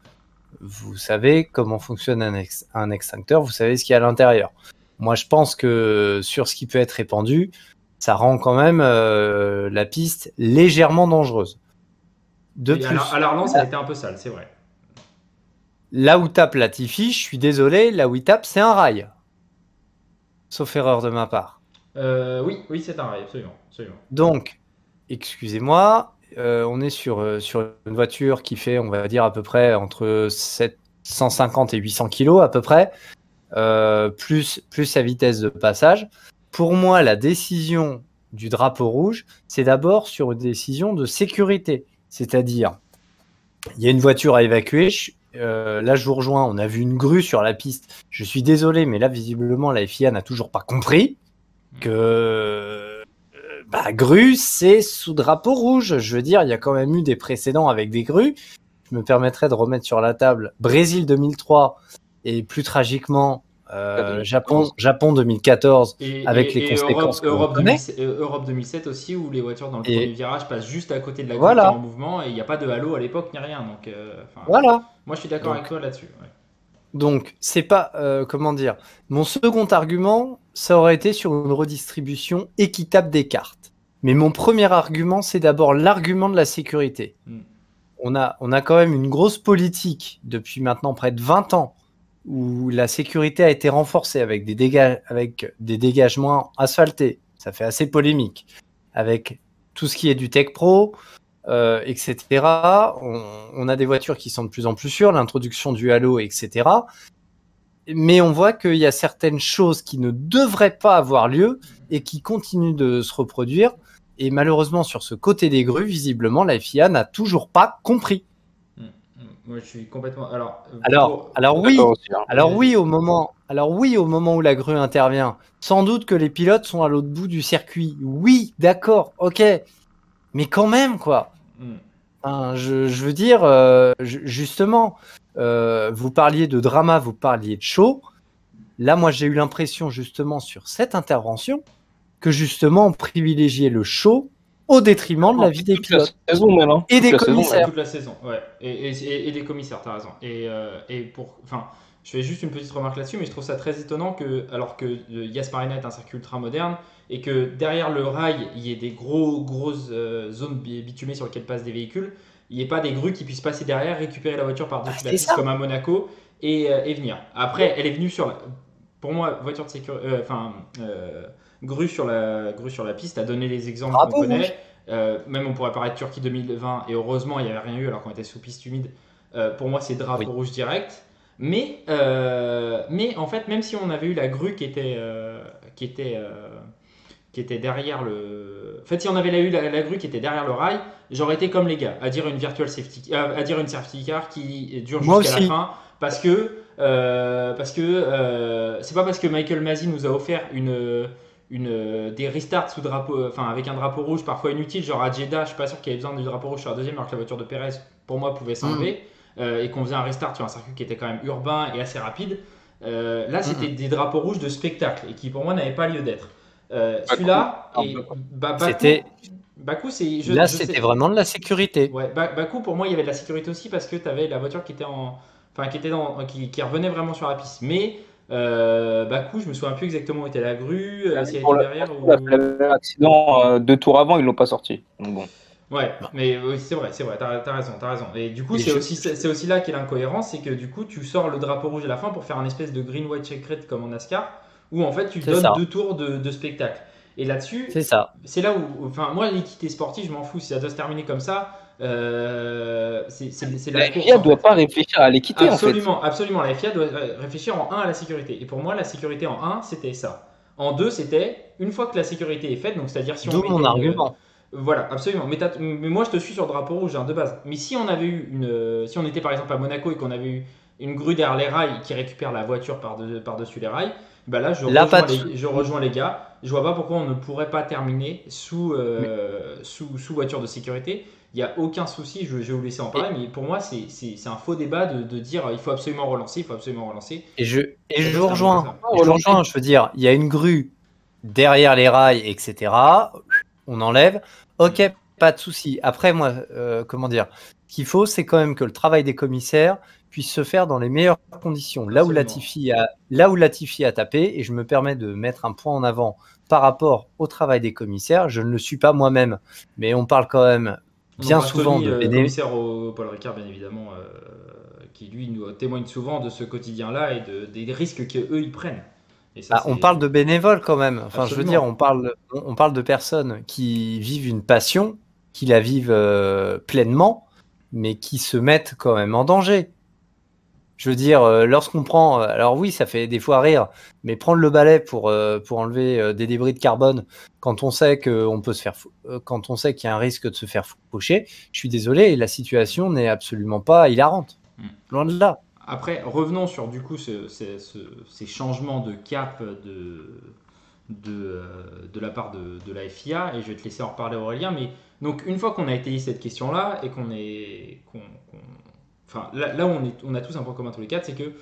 [SPEAKER 4] Vous savez comment fonctionne un extincteur, vous savez ce qu'il y a à l'intérieur. Moi, je pense que sur ce qui peut être répandu, ça rend quand même la piste légèrement dangereuse. De plus,
[SPEAKER 2] À l'Arlan, ça a été un peu sale, c'est vrai.
[SPEAKER 4] Là où tape Latifi, je suis désolé, là où il tape, c'est un rail. Sauf erreur de ma part.
[SPEAKER 2] Oui, c'est un rail, absolument.
[SPEAKER 4] Donc, excusez-moi, on est sur une voiture qui fait, on va dire, à peu près entre 750 et 800 kg à peu près, plus sa vitesse de passage. Pour moi, la décision du drapeau rouge, c'est d'abord sur une décision de sécurité. C'est-à-dire, il y a une voiture à évacuer. Là, je vous rejoins. On a vu une grue sur la piste. Je suis désolé, mais là, visiblement, la FIA n'a toujours pas compris que grue, c'est sous drapeau rouge. Je veux dire, il y a quand même eu des précédents avec des grues. Je me permettrai de remettre sur la table Brésil 2003 et plus tragiquement Japon 2014 avec les conséquences
[SPEAKER 2] Europe 2007 aussi, où les voitures dans le premier virage passent juste à côté de la grue
[SPEAKER 4] voilà.
[SPEAKER 2] en mouvement et il n'y a pas de halo à l'époque ni rien. Donc,
[SPEAKER 4] voilà.
[SPEAKER 2] Moi, je suis d'accord avec toi là-dessus. Ouais.
[SPEAKER 4] Donc, c'est pas comment dire. Mon second argument, ça aurait été sur une redistribution équitable des cartes. Mais mon premier argument, c'est d'abord l'argument de la sécurité. On a quand même une grosse politique depuis maintenant près de 20 ans où la sécurité a été renforcée avec des dégagements asphaltés. Ça fait assez polémique. Avec tout ce qui est du Tech Pro, etc. On a des voitures qui sont de plus en plus sûres, l'introduction du halo, etc. Mais on voit qu'il y a certaines choses qui ne devraient pas avoir lieu et qui continuent de se reproduire. Et malheureusement, sur ce côté des grues, visiblement, la FIA n'a toujours pas compris.
[SPEAKER 2] Moi, je suis complètement.
[SPEAKER 4] Alors oui, au moment où la grue intervient, sans doute que les pilotes sont à l'autre bout du circuit. Oui, d'accord, ok, mais quand même, quoi. Enfin, je veux dire, justement, vous parliez de drama, vous parliez de show. Là, moi, j'ai eu l'impression, justement, sur cette intervention, que justement, on privilégiait le show au détriment de la vie des pilotes et des commissaires.
[SPEAKER 2] Toute la saison, ouais. Et des commissaires, t'as raison. Je fais juste une petite remarque là-dessus, mais je trouve ça très étonnant que, alors que Yas Marina est un circuit ultra moderne et que derrière le rail, il y ait des grosses zones bitumées sur lesquelles passent des véhicules, il n'y ait pas des grues qui puissent passer derrière, récupérer la voiture par-dessus la piste comme à Monaco et venir. Après, elle est venue pour moi, voiture de sécurité, grue sur la piste, a donné les exemples qu'on connaît. Même on pourrait parler de Turquie 2020 et heureusement il n'y avait rien eu alors qu'on était sous piste humide. Pour moi c'est drapeau rouge direct. Mais en fait même si on avait eu la grue qui était derrière le. En fait si on avait eu la grue qui était derrière le rail, j'aurais été comme les gars à dire une safety car qui dure jusqu'à la fin parce que c'est pas parce que Michael Masi nous a offert des restarts sous drapeau, avec un drapeau rouge parfois inutile, genre à Jeddah, je suis pas sûr qu'il y avait besoin du drapeau rouge sur la deuxième, alors que la voiture de Perez, pour moi, pouvait s'enlever, et qu'on faisait un restart sur un circuit qui était quand même urbain et assez rapide. Là, c'était des drapeaux rouges de spectacle et qui, pour moi, n'avaient pas lieu d'être. Celui-là, Bakou,
[SPEAKER 4] c'était vraiment de la sécurité.
[SPEAKER 2] Ouais, Bakou, pour moi, il y avait de la sécurité aussi parce que tu avais la voiture qui revenait vraiment sur la piste. Mais Bakou, je me souviens plus exactement où était la grue, si elle était derrière ou...
[SPEAKER 1] L'accident 2 tours avant, ils l'ont pas sorti. Donc bon.
[SPEAKER 2] Ouais, mais c'est vrai, t'as raison. Et du coup, c'est aussi là qu'est l'incohérence, c'est que du coup, tu sors le drapeau rouge à la fin pour faire un espèce de green white checkered comme en NASCAR, où en fait tu donnes 2 tours de spectacle. Et là-dessus,
[SPEAKER 4] C'est ça.
[SPEAKER 2] c'est là où, enfin, moi, l'équité sportive, je m'en fous. Si ça doit se terminer comme ça, c'est
[SPEAKER 1] La
[SPEAKER 2] la course
[SPEAKER 1] FIA
[SPEAKER 2] en
[SPEAKER 1] doit
[SPEAKER 2] fait.
[SPEAKER 1] pas réfléchir à l'équité en fait.
[SPEAKER 2] Absolument, absolument. La FIA doit réfléchir en un à la sécurité. Et pour moi, la sécurité en un, c'était ça. En deux, c'était une fois que la sécurité est faite, donc c'est-à-dire si on
[SPEAKER 4] D'où
[SPEAKER 2] mettait
[SPEAKER 4] mon argument.
[SPEAKER 2] voilà, absolument. Mais moi, je te suis sur le drapeau rouge hein, de base. Mais si on avait eu si on était par exemple à Monaco et qu'on avait eu une grue derrière les rails qui récupère la voiture par-dessus les rails, bah là,
[SPEAKER 4] Là, pas
[SPEAKER 2] je rejoins les gars. Je vois pas pourquoi on ne pourrait pas terminer sous voiture de sécurité. Il n'y a aucun souci, je vais vous laisser en parler, mais pour moi, c'est un faux débat de dire il faut absolument relancer, il faut absolument relancer.
[SPEAKER 4] Et je
[SPEAKER 2] Ça
[SPEAKER 4] vous
[SPEAKER 2] doit se terminer
[SPEAKER 4] rejoins.
[SPEAKER 2] comme ça.
[SPEAKER 4] Je vous rejoins, je veux dire, il y a une grue derrière les rails, etc. On enlève. Ok, pas de souci. Après, moi, comment dire, ce qu'il faut, c'est quand même que le travail des commissaires puisse se faire dans les meilleures conditions. Là où Latifi a tapé, et je me permets de mettre un point en avant par rapport au travail des commissaires, je ne le suis pas moi-même, mais on parle quand même bien souvent de bénévoles.
[SPEAKER 2] commissaire au Paul Ricard, bien évidemment, qui lui nous témoigne souvent de ce quotidien-là et des risques qu'eux ils prennent. Et ça,
[SPEAKER 4] On parle de bénévoles quand même. Enfin, je veux dire,
[SPEAKER 2] Absolument.
[SPEAKER 4] on parle de personnes qui vivent une passion, qui la vivent pleinement, mais qui se mettent quand même en danger. Je veux dire, lorsqu'on prend, alors oui, ça fait des fois rire, mais prendre le balai pour enlever des débris de carbone quand on sait quand on sait qu'il y a un risque de se faire faucher, je suis désolé, la situation n'est absolument pas hilarante. Loin de là.
[SPEAKER 2] Après, revenons sur du coup ces changements de cap de la part de la FIA, et je vais te laisser en reparler Aurélien, mais donc une fois qu'on a étayé cette question-là, et enfin là où on a tous un point commun tous les quatre, c'est que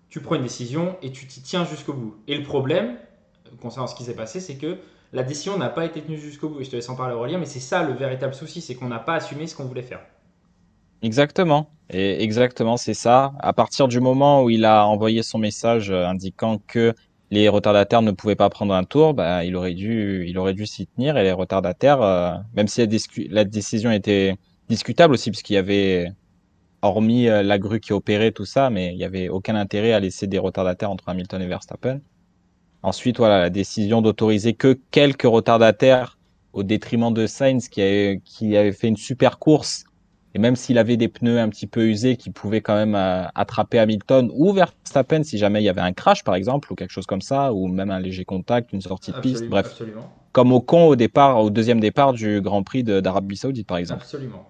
[SPEAKER 2] tu prends une décision et tu t'y tiens jusqu'au bout. Et le problème, concernant ce qui s'est passé, c'est que la décision n'a pas été tenue jusqu'au bout, et je te laisse en parler Aurélien, mais c'est ça le véritable souci, c'est qu'on n'a pas assumé ce qu'on voulait faire.
[SPEAKER 3] Exactement. Et exactement, c'est ça. À partir du moment où il a envoyé son message indiquant que les retardataires ne pouvaient pas prendre un tour, bah, il aurait dû s'y tenir. Et les retardataires, même si la décision était discutable aussi, puisqu'il y avait, hormis la grue qui opérait tout ça, mais il y avait aucun intérêt à laisser des retardataires entre Hamilton et Verstappen. Ensuite, voilà, la décision d'autoriser que quelques retardataires au détriment de Sainz qui avait fait une super course. Et même s'il avait des pneus un petit peu usés, qui pouvaient quand même attraper Hamilton ou Verstappen si jamais il y avait un crash, par exemple, ou quelque chose comme ça, ou même un léger contact, une sortie de piste, bref.
[SPEAKER 2] Absolument.
[SPEAKER 3] Comme Ocon au deuxième départ du Grand Prix d'Arabie Saoudite, par exemple.
[SPEAKER 2] Absolument.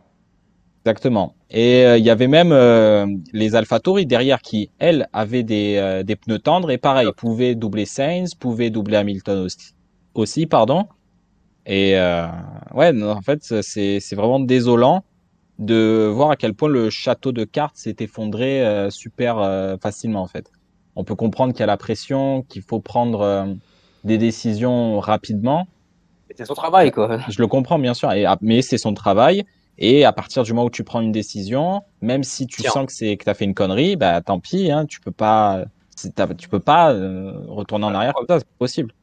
[SPEAKER 3] Exactement. Et il y avait même les AlphaTauri derrière qui, elles, avaient des pneus tendres et pareil, pouvaient doubler Sainz, pouvaient doubler Hamilton aussi pardon. Et ouais, non, en fait, c'est vraiment désolant de voir à quel point le château de cartes s'est effondré super facilement, en fait. On peut comprendre qu'il y a la pression, qu'il faut prendre des décisions rapidement.
[SPEAKER 1] C'est son travail quoi.
[SPEAKER 3] Je le comprends, bien sûr, mais c'est son travail. Et à partir du moment où tu prends une décision, même si tu sens que tu as fait une connerie, bah tant pis, hein, tu peux pas retourner en arrière comme ça, c'est pas possible.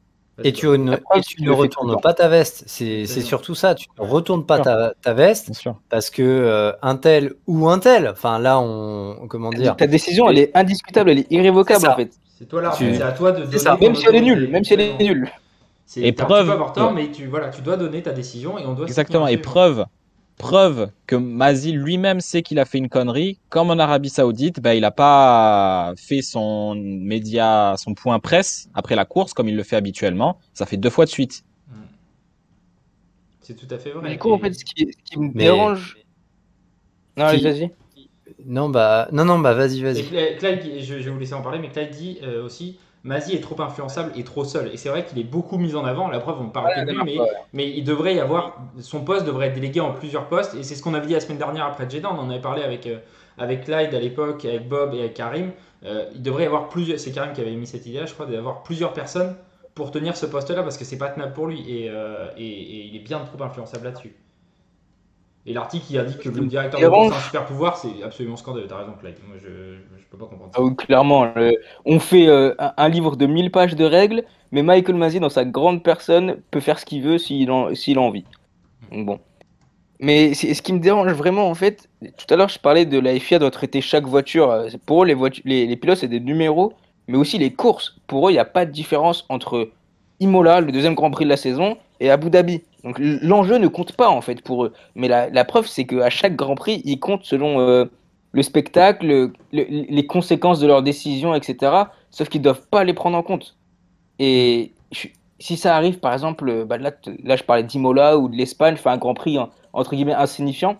[SPEAKER 4] Et tu ne retournes pas ta veste. C'est surtout ça. Tu ne retournes pas ta veste parce que un tel ou un tel. Enfin là, comment dire.
[SPEAKER 1] Ta décision, elle est indiscutable, elle est irrévocable en fait.
[SPEAKER 2] C'est toi l'arbitre. C'est à toi de donner.
[SPEAKER 1] Même si elle est nulle, même si elle est nulle.
[SPEAKER 3] Et preuve.
[SPEAKER 2] Tu peux avoir tort, mais tu dois donner ta décision et on doit.
[SPEAKER 3] Exactement. Et preuve que Masi lui-même sait qu'il a fait une connerie. Comme en Arabie Saoudite, bah, il n'a pas fait son point presse après la course comme il le fait habituellement. Ça fait 2 fois de suite.
[SPEAKER 2] C'est tout à fait vrai.
[SPEAKER 1] Du coup, en fait, ce qui me dérange. Non, allez, vas-y.
[SPEAKER 4] Non, vas-y.
[SPEAKER 2] Et Clyde, je vais vous laisser en parler, mais Clyde dit aussi. Masi est trop influençable et trop seul. Et c'est vrai qu'il est beaucoup mis en avant. La preuve, on parle que de lui, mais il devrait y avoir. Son poste devrait être délégué en plusieurs postes. Et c'est ce qu'on avait dit la semaine dernière après Jeddah. On en avait parlé avec Clyde à l'époque, avec Bob et avec Karim. Il devrait y avoir plusieurs. C'est Karim qui avait mis cette idée, je crois, d'avoir plusieurs personnes pour tenir ce poste-là parce que c'est pas tenable pour lui. Et il est bien trop influençable là-dessus. Et l'article qui indique que le directeur de course a un super pouvoir, c'est absolument scandaleux. T'as raison, Clyde. Moi, je peux pas comprendre ça.
[SPEAKER 1] Ah oui, clairement. On fait un livre de 1000 pages de règles, mais Michael Masi, dans sa grande personne, peut faire ce qu'il veut s'il a envie. Donc bon. Mais ce qui me dérange vraiment, en fait, tout à l'heure, je parlais de la FIA doit traiter chaque voiture. Pour eux, les pilotes, c'est des numéros, mais aussi les courses. Pour eux, il n'y a pas de différence entre Imola, le deuxième Grand Prix de la saison, et Abu Dhabi. Donc l'enjeu ne compte pas en fait pour eux. Mais la preuve, c'est qu'à chaque Grand Prix, ils comptent selon le spectacle, les conséquences de leurs décisions, etc. Sauf qu'ils ne doivent pas les prendre en compte. Et si ça arrive, par exemple, bah là je parlais d'Imola ou de l'Espagne, fait un Grand Prix entre guillemets insignifiant,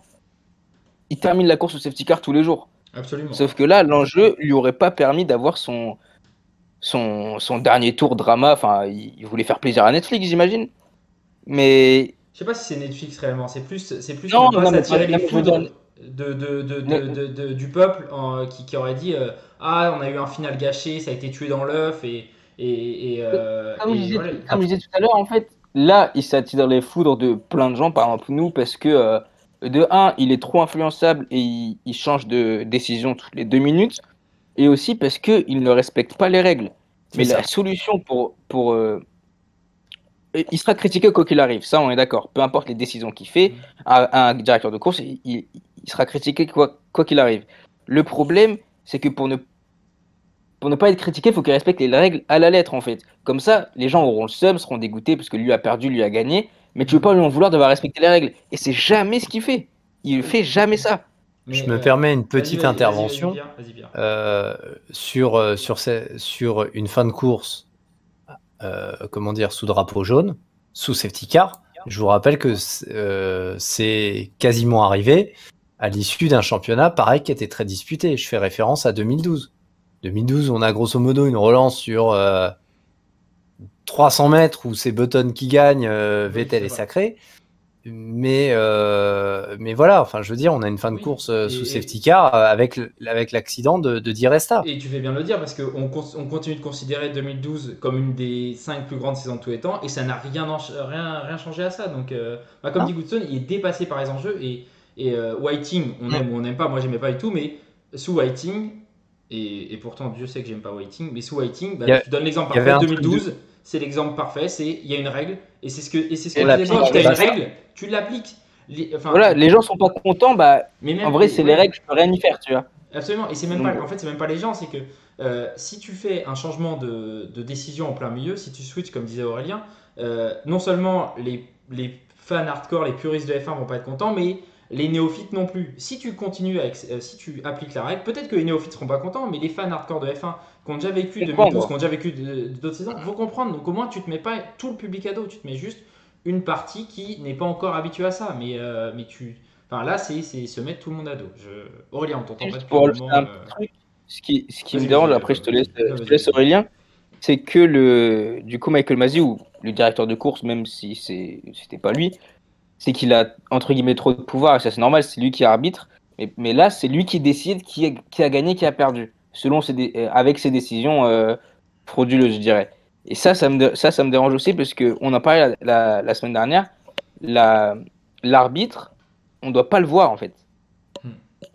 [SPEAKER 1] il termine la course au safety car tous les jours.
[SPEAKER 2] Absolument.
[SPEAKER 1] Sauf que là, l'enjeu lui aurait pas permis d'avoir son dernier tour drama. Enfin, il voulait faire plaisir à Netflix, j'imagine. Mais
[SPEAKER 2] Je sais pas si c'est Netflix réellement, c'est plus
[SPEAKER 1] non,
[SPEAKER 2] ne pas
[SPEAKER 1] non, mais
[SPEAKER 2] s'attirer les
[SPEAKER 1] je veux
[SPEAKER 2] foudres
[SPEAKER 1] dire,
[SPEAKER 2] du peuple qui aurait dit ah, on a eu un final gâché, ça a été tué dans l'œuf et voilà.
[SPEAKER 1] comme je disais tout à l'heure, en fait, là, il s'attire les foudres de plein de gens, par exemple nous, parce que de un, il est trop influençable et il change de décision toutes les 2 minutes, et aussi parce que il ne respecte pas les règles.
[SPEAKER 4] C'est
[SPEAKER 1] Mais
[SPEAKER 4] ça.
[SPEAKER 1] la solution il sera critiqué quoi qu'il arrive, ça on est d'accord. Peu importe les décisions qu'il fait, un directeur de course, il sera critiqué quoi qu'il arrive. Le problème, c'est que pour ne pas être critiqué, il faut qu'il respecte les règles à la lettre en fait. Comme ça, les gens auront le seum, seront dégoûtés parce que lui a perdu, lui a gagné, mais tu peux pas lui en vouloir d'avoir respecté les règles. Et c'est jamais ce qu'il fait. Il fait jamais ça.
[SPEAKER 2] Mais,
[SPEAKER 4] Je me permets une
[SPEAKER 2] vas-y,
[SPEAKER 4] petite
[SPEAKER 2] vas-y,
[SPEAKER 4] intervention
[SPEAKER 2] vas-y, Pierre.
[SPEAKER 4] sur une fin de course, comment dire, sous drapeau jaune, sous safety car. Je vous rappelle que c'est quasiment arrivé à l'issue d'un championnat pareil qui était très disputé. Je fais référence à 2012. 2012, on a grosso modo une relance sur 300 mètres où c'est Button qui gagne, Vettel est sacré. Mais voilà, enfin, je veux dire, on a une fin de course sous safety car avec l'accident de Di Resta.
[SPEAKER 2] Et tu fais bien de le dire parce qu'on continue de considérer 2012 comme une des 5 plus grandes saisons de tous les temps et ça n'a rien changé à ça. Donc, comme dit Goodson, il est dépassé par les enjeux et Whiting, on aime ou on n'aime pas, moi j'aimais pas du tout, mais sous Whiting, et pourtant Dieu sait que j'aime pas Whiting, mais sous Whiting, tu donnes l'exemple parfait. 2012, c'est l'exemple parfait, il y a une règle et c'est ce que tu disais, quand tu as une règle, tu l'appliques.
[SPEAKER 1] Voilà, les gens sont pas contents, en vrai, c'est les règles, je peux rien y faire, tu vois.
[SPEAKER 2] Absolument, et c'est même pas, en fait, c'est même pas les gens, c'est que si tu fais un changement de décision en plein milieu, si tu switches, comme disait Aurélien, non seulement les fans hardcore, les puristes de F1 vont pas être contents, mais les néophytes non plus. Si tu continues si tu appliques la règle, peut-être que les néophytes seront pas contents, mais les fans hardcore de F1 qui ont déjà vécu 2012, qui ont déjà vécu d'autres saisons, vont comprendre. Donc au moins, tu te mets pas tout le public à dos, tu te mets juste une partie qui n'est pas encore habituée à ça, mais enfin là, c'est se mettre tout le monde à dos. Aurélien, on t'entend pas depuis
[SPEAKER 1] Pour
[SPEAKER 2] un
[SPEAKER 1] rajouter
[SPEAKER 2] moment.
[SPEAKER 1] un truc, ce qui me dérange, après je te laisse Aurélien, c'est que du coup Michael Masi, ou le directeur de course, même si c'était pas lui, c'est qu'il a entre guillemets trop de pouvoir, et ça c'est normal, c'est lui qui arbitre, mais là c'est lui qui décide qui a gagné, qui a perdu, selon avec ses décisions frauduleuses, je dirais. Et ça me dérange aussi parce que on en parlait la semaine dernière, l'arbitre, on doit pas le voir en fait.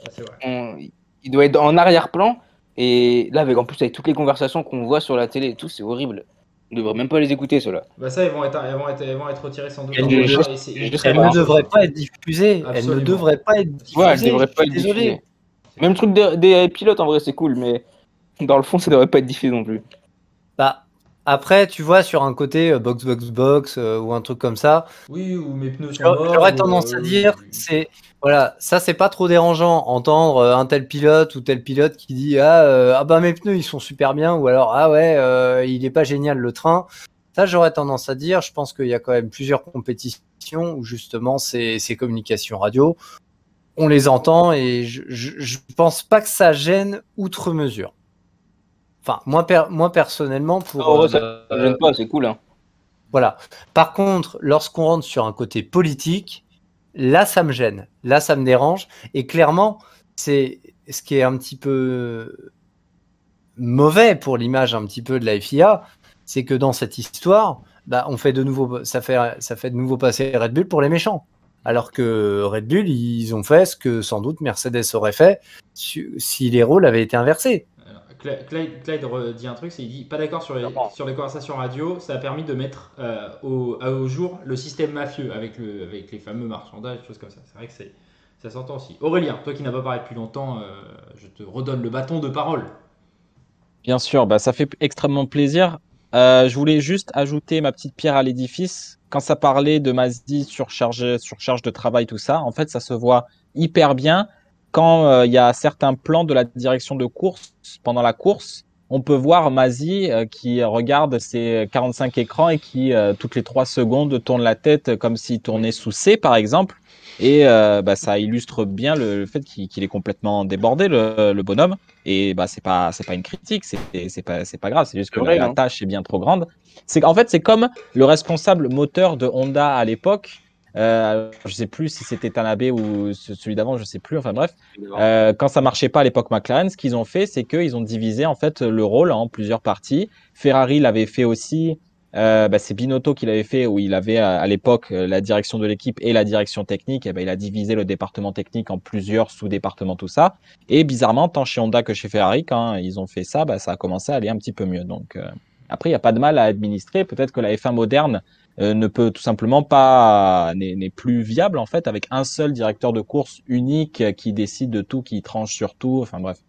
[SPEAKER 2] C'est vrai.
[SPEAKER 1] Il doit être en arrière-plan, et là en plus avec toutes les conversations qu'on voit sur la télé et tout, c'est horrible. On devrait même pas les écouter, ceux-là.
[SPEAKER 2] Bah ça, elles vont être retirées sans doute.
[SPEAKER 4] Elles ne devraient pas être diffusées. Elles ne devraient pas être diffusées.
[SPEAKER 1] Ouais, elles devraient pas être diffusées. Même truc des pilotes, en vrai, c'est cool, mais dans le fond, ça devrait pas être diffusé non plus.
[SPEAKER 4] Bah, après, tu vois, sur un côté box ou un truc comme ça.
[SPEAKER 2] Oui, ou mes pneus sont morts.
[SPEAKER 4] J'aurais tendance à dire, voilà, ça c'est pas trop dérangeant, entendre un tel pilote ou tel pilote qui dit ah bah mes pneus ils sont super bien, ou alors ah ouais il est pas génial le train. Ça j'aurais tendance à dire. Je pense qu'il y a quand même plusieurs compétitions où justement ces communications radio, on les entend, et je pense pas que ça gêne outre mesure. Enfin moi personnellement
[SPEAKER 1] ça gêne pas, c'est cool hein.
[SPEAKER 4] Voilà. Par contre, lorsqu'on rentre sur un côté politique, là, ça me gêne. Là, ça me dérange. Et clairement, c'est ce qui est un petit peu mauvais pour l'image un petit peu de la FIA, c'est que dans cette histoire, on fait ça fait de nouveau passer Red Bull pour les méchants. Alors que Red Bull, ils ont fait ce que sans doute Mercedes aurait fait si les rôles avaient été inversés.
[SPEAKER 2] Clyde dit un truc, il dit pas d'accord sur les conversations radio, ça a permis de mettre au jour le système mafieux avec les fameux marchandages, choses comme ça. C'est vrai que ça s'entend aussi. Aurélien, toi qui n'as pas parlé depuis longtemps, je te redonne le bâton de parole.
[SPEAKER 3] Bien sûr, ça fait extrêmement plaisir. Je voulais juste ajouter ma petite pierre à l'édifice. Quand ça parlait de Mazdi surcharge de travail, tout ça, en fait, ça se voit hyper bien quand il y a certains plans de la direction de course pendant la course. On peut voir Mazdi qui regarde ses 45 écrans et qui, toutes les 3 secondes, tourne la tête comme s'il tournait sous C, par exemple. Et ça illustre bien le fait qu'il est complètement débordé, le bonhomme. Et c'est pas une critique, c'est pas grave, c'est juste que
[SPEAKER 1] vrai,
[SPEAKER 3] la
[SPEAKER 1] hein.
[SPEAKER 3] tâche est bien trop grande. En fait, c'est comme le responsable moteur de Honda à l'époque. Je sais plus si c'était Tanabe ou celui d'avant, je sais plus. Enfin bref, quand ça marchait pas à l'époque McLaren, ce qu'ils ont fait, c'est qu'ils ont divisé en fait le rôle en plusieurs parties. Ferrari l'avait fait aussi. C'est Binotto qui l'avait fait, où il avait à l'époque la direction de l'équipe et la direction technique. Et il a divisé le département technique en plusieurs sous-départements, tout ça. Et bizarrement, tant chez Honda que chez Ferrari, quand ils ont fait ça, ça a commencé à aller un petit peu mieux. Donc après, il n'y a pas de mal à administrer. Peut-être que la F1 moderne ne peut tout simplement pas, n'est plus viable en fait, avec un seul directeur de course unique qui décide de tout, qui tranche sur tout. Enfin bref.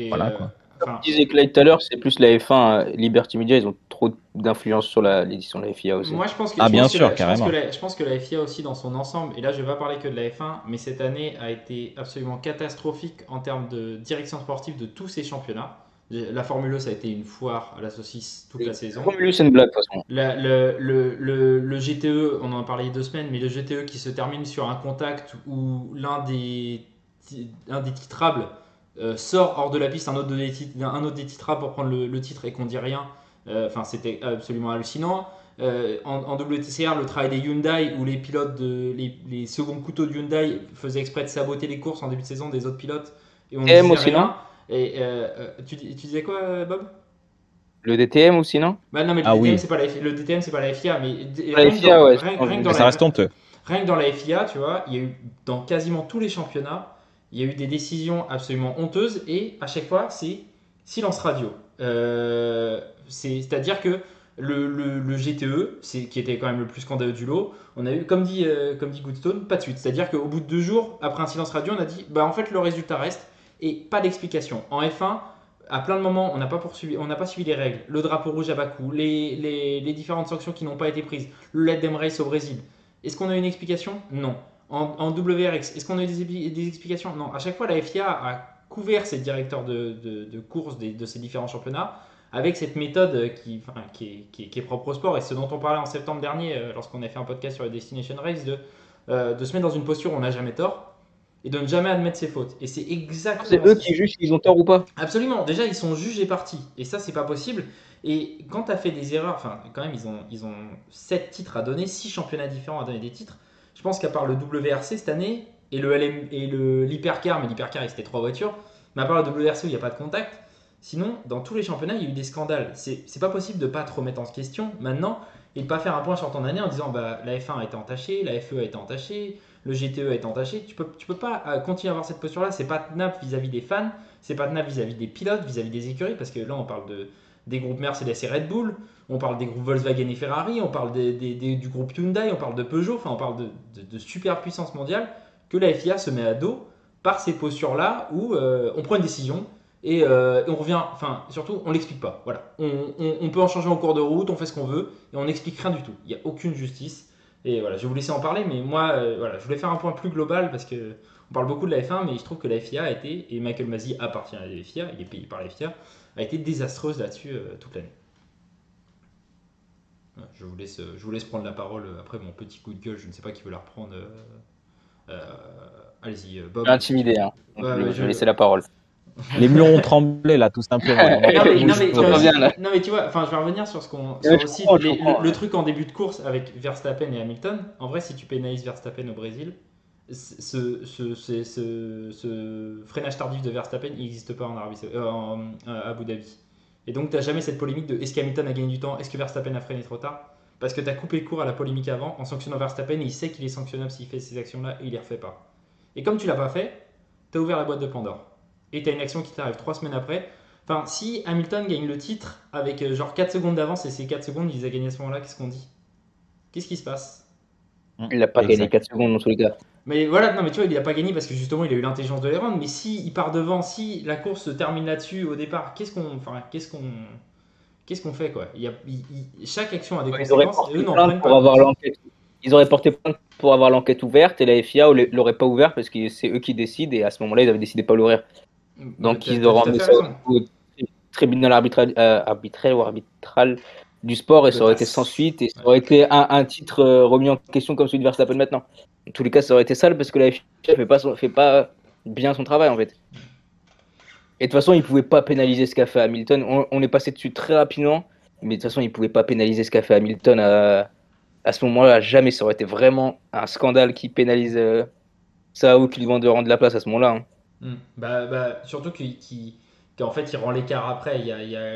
[SPEAKER 3] Voilà, quoi.
[SPEAKER 1] Comme disait Clyde tout à l'heure, c'est plus la F1, Liberty Media, ils ont trop d'influence sur l'édition de la FIA aussi.
[SPEAKER 2] Moi, je pense que, je pense que la FIA aussi dans son ensemble, et là je vais pas parler que de la F1, mais cette année a été absolument catastrophique en termes de direction sportive de tous ces championnats. La Formule 1, ça a été une foire à la saucisse toute la saison.
[SPEAKER 1] La Formule 1, c'est une blague de toute façon.
[SPEAKER 2] Le GTE, on en a parlé il y a 2 semaines, mais le GTE qui se termine sur un contact où l'un des titrables sort hors de la piste, un autre des titrables pour prendre le titre et qu'on dit rien. C'était absolument hallucinant. En WTCR, le travail des Hyundai, où les pilotes, les seconds couteaux de Hyundai faisaient exprès de saboter les courses en début de saison des autres pilotes. Et on ne disait
[SPEAKER 1] aussi,
[SPEAKER 2] rien.
[SPEAKER 1] non
[SPEAKER 2] Et tu disais quoi, Bob?
[SPEAKER 1] Le DTM aussi, non?
[SPEAKER 2] Non, mais le DTM, c'est pas la FIA. Mais
[SPEAKER 1] la FIA, ouais.
[SPEAKER 3] Ça reste honteux.
[SPEAKER 2] Rien que dans la FIA, tu vois, il y a eu dans quasiment tous les championnats, il y a eu des décisions absolument honteuses et à chaque fois, c'est silence radio. C'est-à-dire que le GTE, qui était quand même le plus scandaleux du lot, on a eu, comme dit Goodstone, pas de suite. C'est-à-dire qu'au bout de 2 jours, après un silence radio, on a dit, en fait, le résultat reste et pas d'explication. En F1, à plein de moments, on n'a pas suivi les règles. Le drapeau rouge à Bakou, les différentes sanctions qui n'ont pas été prises, le Let Them Race au Brésil. Est-ce qu'on a une explication? Non. En WRX, est-ce qu'on a eu des explications? Non. À chaque fois, la FIA a couvert ses directeurs de course de ces différents championnats avec cette méthode qui est propre au sport et ce dont on parlait en septembre dernier lorsqu'on a fait un podcast sur la Destination Race de se mettre dans une posture où on n'a jamais tort et de ne jamais admettre ses fautes. Et c'est exactement.
[SPEAKER 1] C'est eux qui jugent s'ils ont tort ou pas.
[SPEAKER 2] Absolument. Déjà, ils sont jugés partis. Et ça, c'est pas possible. Et quand tu as fait des erreurs, quand même, ils ont 7 titres à donner, 6 championnats différents à donner des titres. Je pense qu'à part le WRC cette année et l'Hypercar, mais l'Hypercar, c'était 3 voitures, mais à part le WRC où il n'y a pas de contact, sinon, dans tous les championnats, il y a eu des scandales. C'est pas possible de ne pas te remettre en question maintenant et de ne pas faire un point sur ton année en disant la F1 a été entachée, la FE a été entachée, le GTE a été entaché. Tu peux pas continuer à avoir cette posture-là. C'est pas tenable vis-à-vis des fans, c'est pas tenable vis-à-vis des pilotes, vis-à-vis des écuries, parce que là, on parle des groupes Mercedes et Red Bull, on parle des groupes Volkswagen et Ferrari, on parle du groupe Hyundai, on parle de Peugeot, on parle de super puissance mondiale que la FIA se met à dos par ces postures-là où on prend une décision et on revient, surtout on l'explique pas. Voilà. On peut en changer en cours de route, on fait ce qu'on veut et on n'explique rien du tout. Il n'y a aucune justice. Et voilà, je vais vous laisser en parler, mais moi, je voulais faire un point plus global parce que on parle beaucoup de la F1, mais je trouve que la FIA a été, et Michael Masi appartient à la FIA, il est payé par la FIA, a été désastreuse là-dessus toute l'année. Je vous laisse prendre la parole après mon petit coup de gueule. Je ne sais pas qui veut la reprendre. Allez-y, Bob.
[SPEAKER 1] Intimidé, hein. Je vais laisser la parole.
[SPEAKER 3] Les murs ont tremblé là, tout simplement.
[SPEAKER 2] Non mais tu vois, je vais revenir sur le truc en début de course avec Verstappen et Hamilton. En vrai, si tu pénalises Verstappen au Brésil, ce freinage tardif de Verstappen, il n'existe pas à Abu Dhabi. Et donc, tu n'as jamais cette polémique de est-ce qu'Hamilton a gagné du temps, est-ce que Verstappen a freiné trop tard? Parce que tu as coupé court à la polémique avant en sanctionnant Verstappen et il sait qu'il est sanctionnable s'il fait ces actions-là et il les refait pas. Et comme tu l'as pas fait, tu as ouvert la boîte de Pandore. Et tu as une action qui t'arrive 3 semaines après. Si Hamilton gagne le titre avec 4 secondes d'avance et ces 4 secondes, il les a gagnés à ce moment-là, qu'est-ce qu'on dit? Qu'est-ce qui se passe?
[SPEAKER 1] Il n'a pas gagné 4 secondes dans tous les cas.
[SPEAKER 2] Mais voilà, non mais tu vois, il n'a pas gagné parce que justement il a eu l'intelligence de les rendre. Mais si il part devant, si la course se termine là-dessus au départ, qu'est-ce qu'on qu'est-ce qu'on fait quoi? Chaque action a des
[SPEAKER 1] Ils auraient
[SPEAKER 2] conséquences et
[SPEAKER 1] porté
[SPEAKER 2] eux n'en
[SPEAKER 1] plainte
[SPEAKER 2] prennent
[SPEAKER 1] pour
[SPEAKER 2] pas.
[SPEAKER 1] avoir l'enquête. Ils auraient porté plainte pour avoir l'enquête ouverte et la FIA l'aurait pas ouverte parce que c'est eux qui décident et à ce moment-là, ils avaient décidé de pas l'ouvrir. Donc,
[SPEAKER 2] T'as
[SPEAKER 1] ils
[SPEAKER 2] tout
[SPEAKER 1] auraient
[SPEAKER 2] à
[SPEAKER 1] emmené
[SPEAKER 2] fait
[SPEAKER 1] ça
[SPEAKER 2] raison.
[SPEAKER 1] au tribunal arbitral du sport et ça aurait été sans suite et ça aurait été un titre remis en question comme celui de Verstappen maintenant. En tous les cas, ça aurait été sale parce que la FIA fait pas bien son travail en fait. Et de toute façon, ils pouvaient pas pénaliser ce qu'a fait Hamilton. On est passé dessus très rapidement, mais de toute façon, ils pouvaient pas pénaliser ce qu'a fait Hamilton à ce moment-là. Jamais, ça aurait été vraiment un scandale qui pénalise ça ou qui lui demande de rendre la place à ce moment-là.
[SPEAKER 2] Surtout qu'en fait, il rend l'écart après.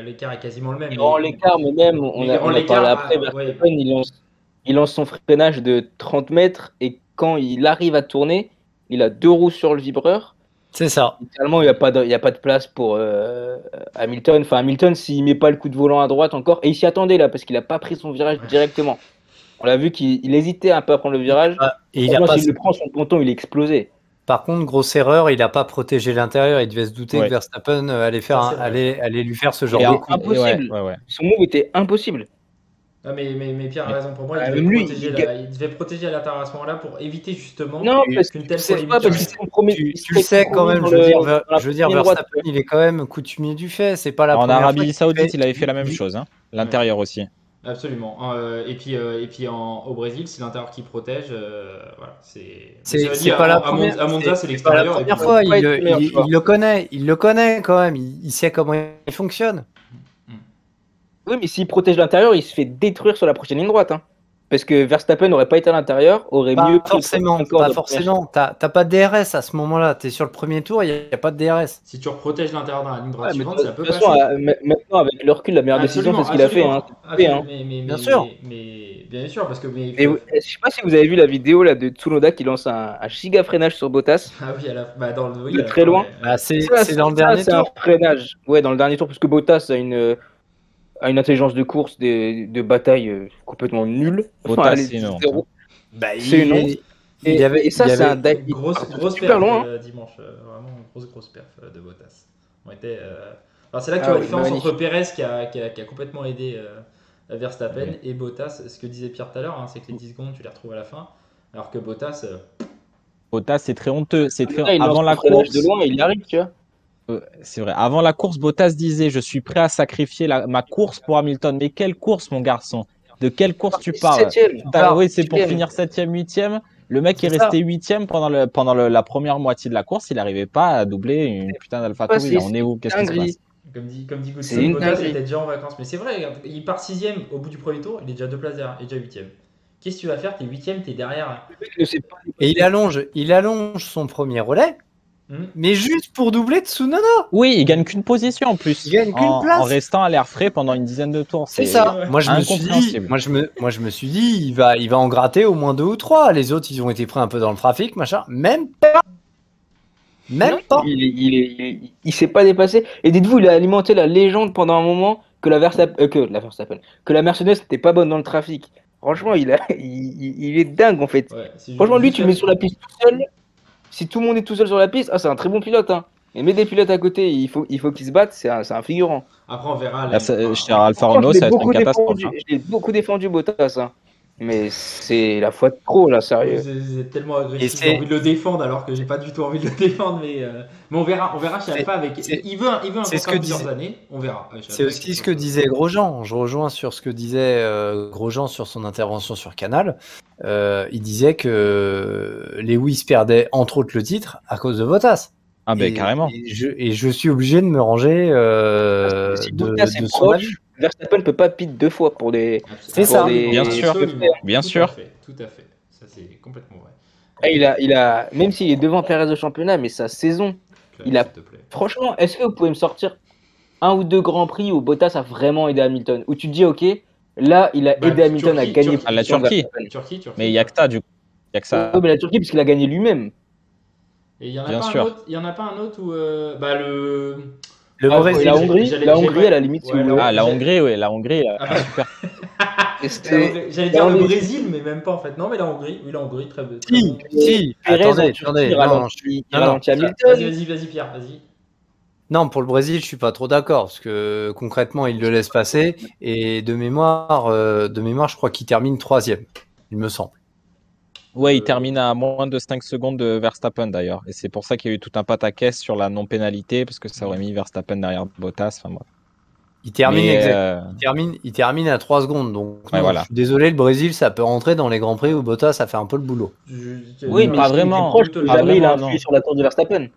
[SPEAKER 2] L'écart est quasiment le même.
[SPEAKER 1] Il rend l'écart, mais même, on a parlé après, Verstappen, il lance son freinage de 30 mètres et quand il arrive à tourner, il a 2 roues sur le vibreur.
[SPEAKER 4] C'est ça.
[SPEAKER 1] Littéralement, il n'y a pas de place pour Hamilton. Enfin, Hamilton, s'il met pas le coup de volant à droite encore, et il s'y attendait là, parce qu'il n'a pas pris son virage directement. On l'a vu qu'il hésitait un peu à prendre le virage.
[SPEAKER 4] Et
[SPEAKER 1] s'il le prend, son ponton, il est explosé.
[SPEAKER 4] Par contre, grosse erreur, il n'a pas protégé l'intérieur. Il devait se douter que Verstappen allait lui faire ce genre de coup.
[SPEAKER 1] Impossible. Son move était impossible.
[SPEAKER 2] Ah, mais Pierre a raison pour moi, il devait protéger à l'intérieur à ce moment-là pour éviter justement qu'une telle polémique.
[SPEAKER 4] Tu le sais quand même, je veux dire Verstappen, il est quand même coutumier du fait. C'est pas la
[SPEAKER 3] en
[SPEAKER 4] première fois.
[SPEAKER 3] En Arabie Saoudite, il avait fait la même chose, hein. L'intérieur aussi.
[SPEAKER 2] Absolument. Et puis au Brésil, c'est l'intérieur qui protège. Voilà,
[SPEAKER 4] c'est pas la première.
[SPEAKER 2] À Monza, c'est l'extérieur.
[SPEAKER 4] La première fois, il le connaît quand même. Il sait comment il fonctionne.
[SPEAKER 1] Oui, mais s'il protège l'intérieur, il se fait détruire sur la prochaine ligne droite. Hein. Parce que Verstappen n'aurait pas été à l'intérieur, aurait mieux pris
[SPEAKER 4] pas forcément. T'as pas de DRS à ce moment-là. T'es sur le premier tour, il n'y a pas de DRS.
[SPEAKER 2] Si tu protèges l'intérieur dans la ligne droite suivante, ça peut
[SPEAKER 1] passer. De toute façon, maintenant, avec le recul, la meilleure décision, c'est ce qu'il a fait. Hein.
[SPEAKER 2] Bien sûr. Mais bien sûr, parce que.
[SPEAKER 1] Je sais pas si vous avez vu la vidéo là, de Tsunoda qui lance un giga freinage sur Bottas.
[SPEAKER 2] Ah oui,
[SPEAKER 1] de très loin.
[SPEAKER 4] C'est dans le dernier tour.
[SPEAKER 1] C'est un freinage. Ouais, dans le dernier tour, parce que Bottas a une intelligence de course, de bataille complètement nulle.
[SPEAKER 3] Bottas, c'est énorme.
[SPEAKER 1] C'est énorme. Et ça, c'est un
[SPEAKER 2] grosse
[SPEAKER 1] super loin.
[SPEAKER 2] Dimanche, vraiment grosse perf de Bottas. C'est là que tu vois la différence entre Perez qui a complètement aidé Verstappen et Bottas. Ce que disait Pierre tout à l'heure, hein, c'est que les 10 secondes, tu les retrouves à la fin. Alors que Bottas,
[SPEAKER 3] c'est très honteux. C'est très avant la course.
[SPEAKER 1] De loin, il y arrive, tu vois.
[SPEAKER 3] C'est vrai. Avant la course, Bottas disait: je suis prêt à sacrifier ma course pour Hamilton. Mais quelle course, mon garçon? De quelle course tu parles? Oui, c'est pour finir 7ème, 8ème. Le mec est resté 8ème pendant la première moitié de la course. Il n'arrivait pas à doubler une putain d'AlphaTauri. On est où? Qu'est-ce qui se passe?
[SPEAKER 2] Comme dit Goodson, Bottas était déjà en vacances. Mais c'est vrai, il part 6ème au bout du premier tour. Il est déjà 2 places derrière. Il est déjà 8ème. Qu'est-ce que tu vas faire? T'es 8ème, t'es derrière.
[SPEAKER 4] Et il allonge son premier relais. Mais juste pour doubler Tsunoda.
[SPEAKER 3] Oui, il gagne qu'une position en plus.
[SPEAKER 4] Il gagne qu'une place.
[SPEAKER 3] En restant à l'air frais pendant une dizaine de tours.
[SPEAKER 4] C'est ça. Moi, je me suis dit, il va en gratter au moins 2 ou 3. Les autres, ils ont été pris un peu dans le trafic, machin. Même pas.
[SPEAKER 1] Il s'est pas dépassé. Et dites-vous, il a alimenté la légende pendant un moment que la Mercedes n'était pas bonne dans le trafic. Franchement, il est dingue en fait.
[SPEAKER 2] Ouais,
[SPEAKER 1] franchement, lui, tu le mets sur la piste tout seul. Si tout le monde est tout seul sur la piste, c'est un très bon pilote. Hein. Et mets des pilotes à côté, il faut qu'ils se battent, c'est un figurant.
[SPEAKER 2] Après, on verra.
[SPEAKER 3] Alfa Romeo, ça va être une catastrophe.
[SPEAKER 1] J'ai beaucoup défendu Bottas. Hein. Mais c'est la fois de trop, là, sérieux.
[SPEAKER 2] Vous êtes tellement agressif, j'ai envie de le défendre alors que j'ai pas du tout envie de le défendre. Mais on verra chez Alfa avec. Il veut un contrat de plusieurs années, on verra.
[SPEAKER 4] C'est aussi ce que disait Grosjean. Je rejoins sur ce que disait Grosjean sur son intervention sur Canal. Il disait que Lewis perdait entre autres le titre à cause de Bottas.
[SPEAKER 3] Ah ben carrément.
[SPEAKER 4] Et je suis obligé de me ranger
[SPEAKER 1] si Bottas est proche, Verstappen ne peut pas pit 2 fois pour des.
[SPEAKER 4] C'est ça.
[SPEAKER 3] Bien sûr. Bien sûr.
[SPEAKER 2] Tout à fait. Ça c'est complètement vrai.
[SPEAKER 1] Il a même s'il est devant Perez au championnat, mais sa saison, franchement, est-ce que vous pouvez me sortir 1 ou 2 grands prix où Bottas a vraiment aidé Hamilton, où tu te dis ok, là il a aidé Hamilton à gagner.
[SPEAKER 3] La Turquie. Mais il y a que ça du coup. Il y a que ça.
[SPEAKER 1] Mais la Turquie parce qu'il a gagné lui-même.
[SPEAKER 2] Et il y en a pas un autre où
[SPEAKER 1] Brésil, la Hongrie à la limite.
[SPEAKER 3] La Hongrie, oui, la Hongrie, super.
[SPEAKER 2] J'allais dire le Brésil, mais même pas en fait. Non, mais la Hongrie, très bien.
[SPEAKER 4] Si, attendez.
[SPEAKER 1] Il ralentit Hamilton.
[SPEAKER 2] Vas-y, Pierre, vas-y.
[SPEAKER 4] Non, pour le Brésil, je suis pas trop d'accord parce que concrètement, il le laisse passer et de mémoire, je crois qu'il termine 3e, il me semble.
[SPEAKER 3] Ouais, il termine à moins de 5 secondes de Verstappen d'ailleurs. Et c'est pour ça qu'il y a eu tout un pataquès sur la non-pénalité, parce que ça aurait mis Verstappen derrière Bottas. Enfin, bref.
[SPEAKER 4] Il termine,
[SPEAKER 3] Mais,
[SPEAKER 4] il termine à 3 secondes. Donc,
[SPEAKER 3] ouais,
[SPEAKER 4] non,
[SPEAKER 3] voilà.
[SPEAKER 4] je suis désolé, le Brésil, ça peut rentrer dans les Grands Prix où Bottas, ça fait un peu le boulot.
[SPEAKER 3] Oui, mais pas vraiment.
[SPEAKER 1] Proche que
[SPEAKER 3] Pas
[SPEAKER 1] jamais il a
[SPEAKER 3] vraiment,
[SPEAKER 1] influé
[SPEAKER 3] non.
[SPEAKER 1] sur la course de Verstappen.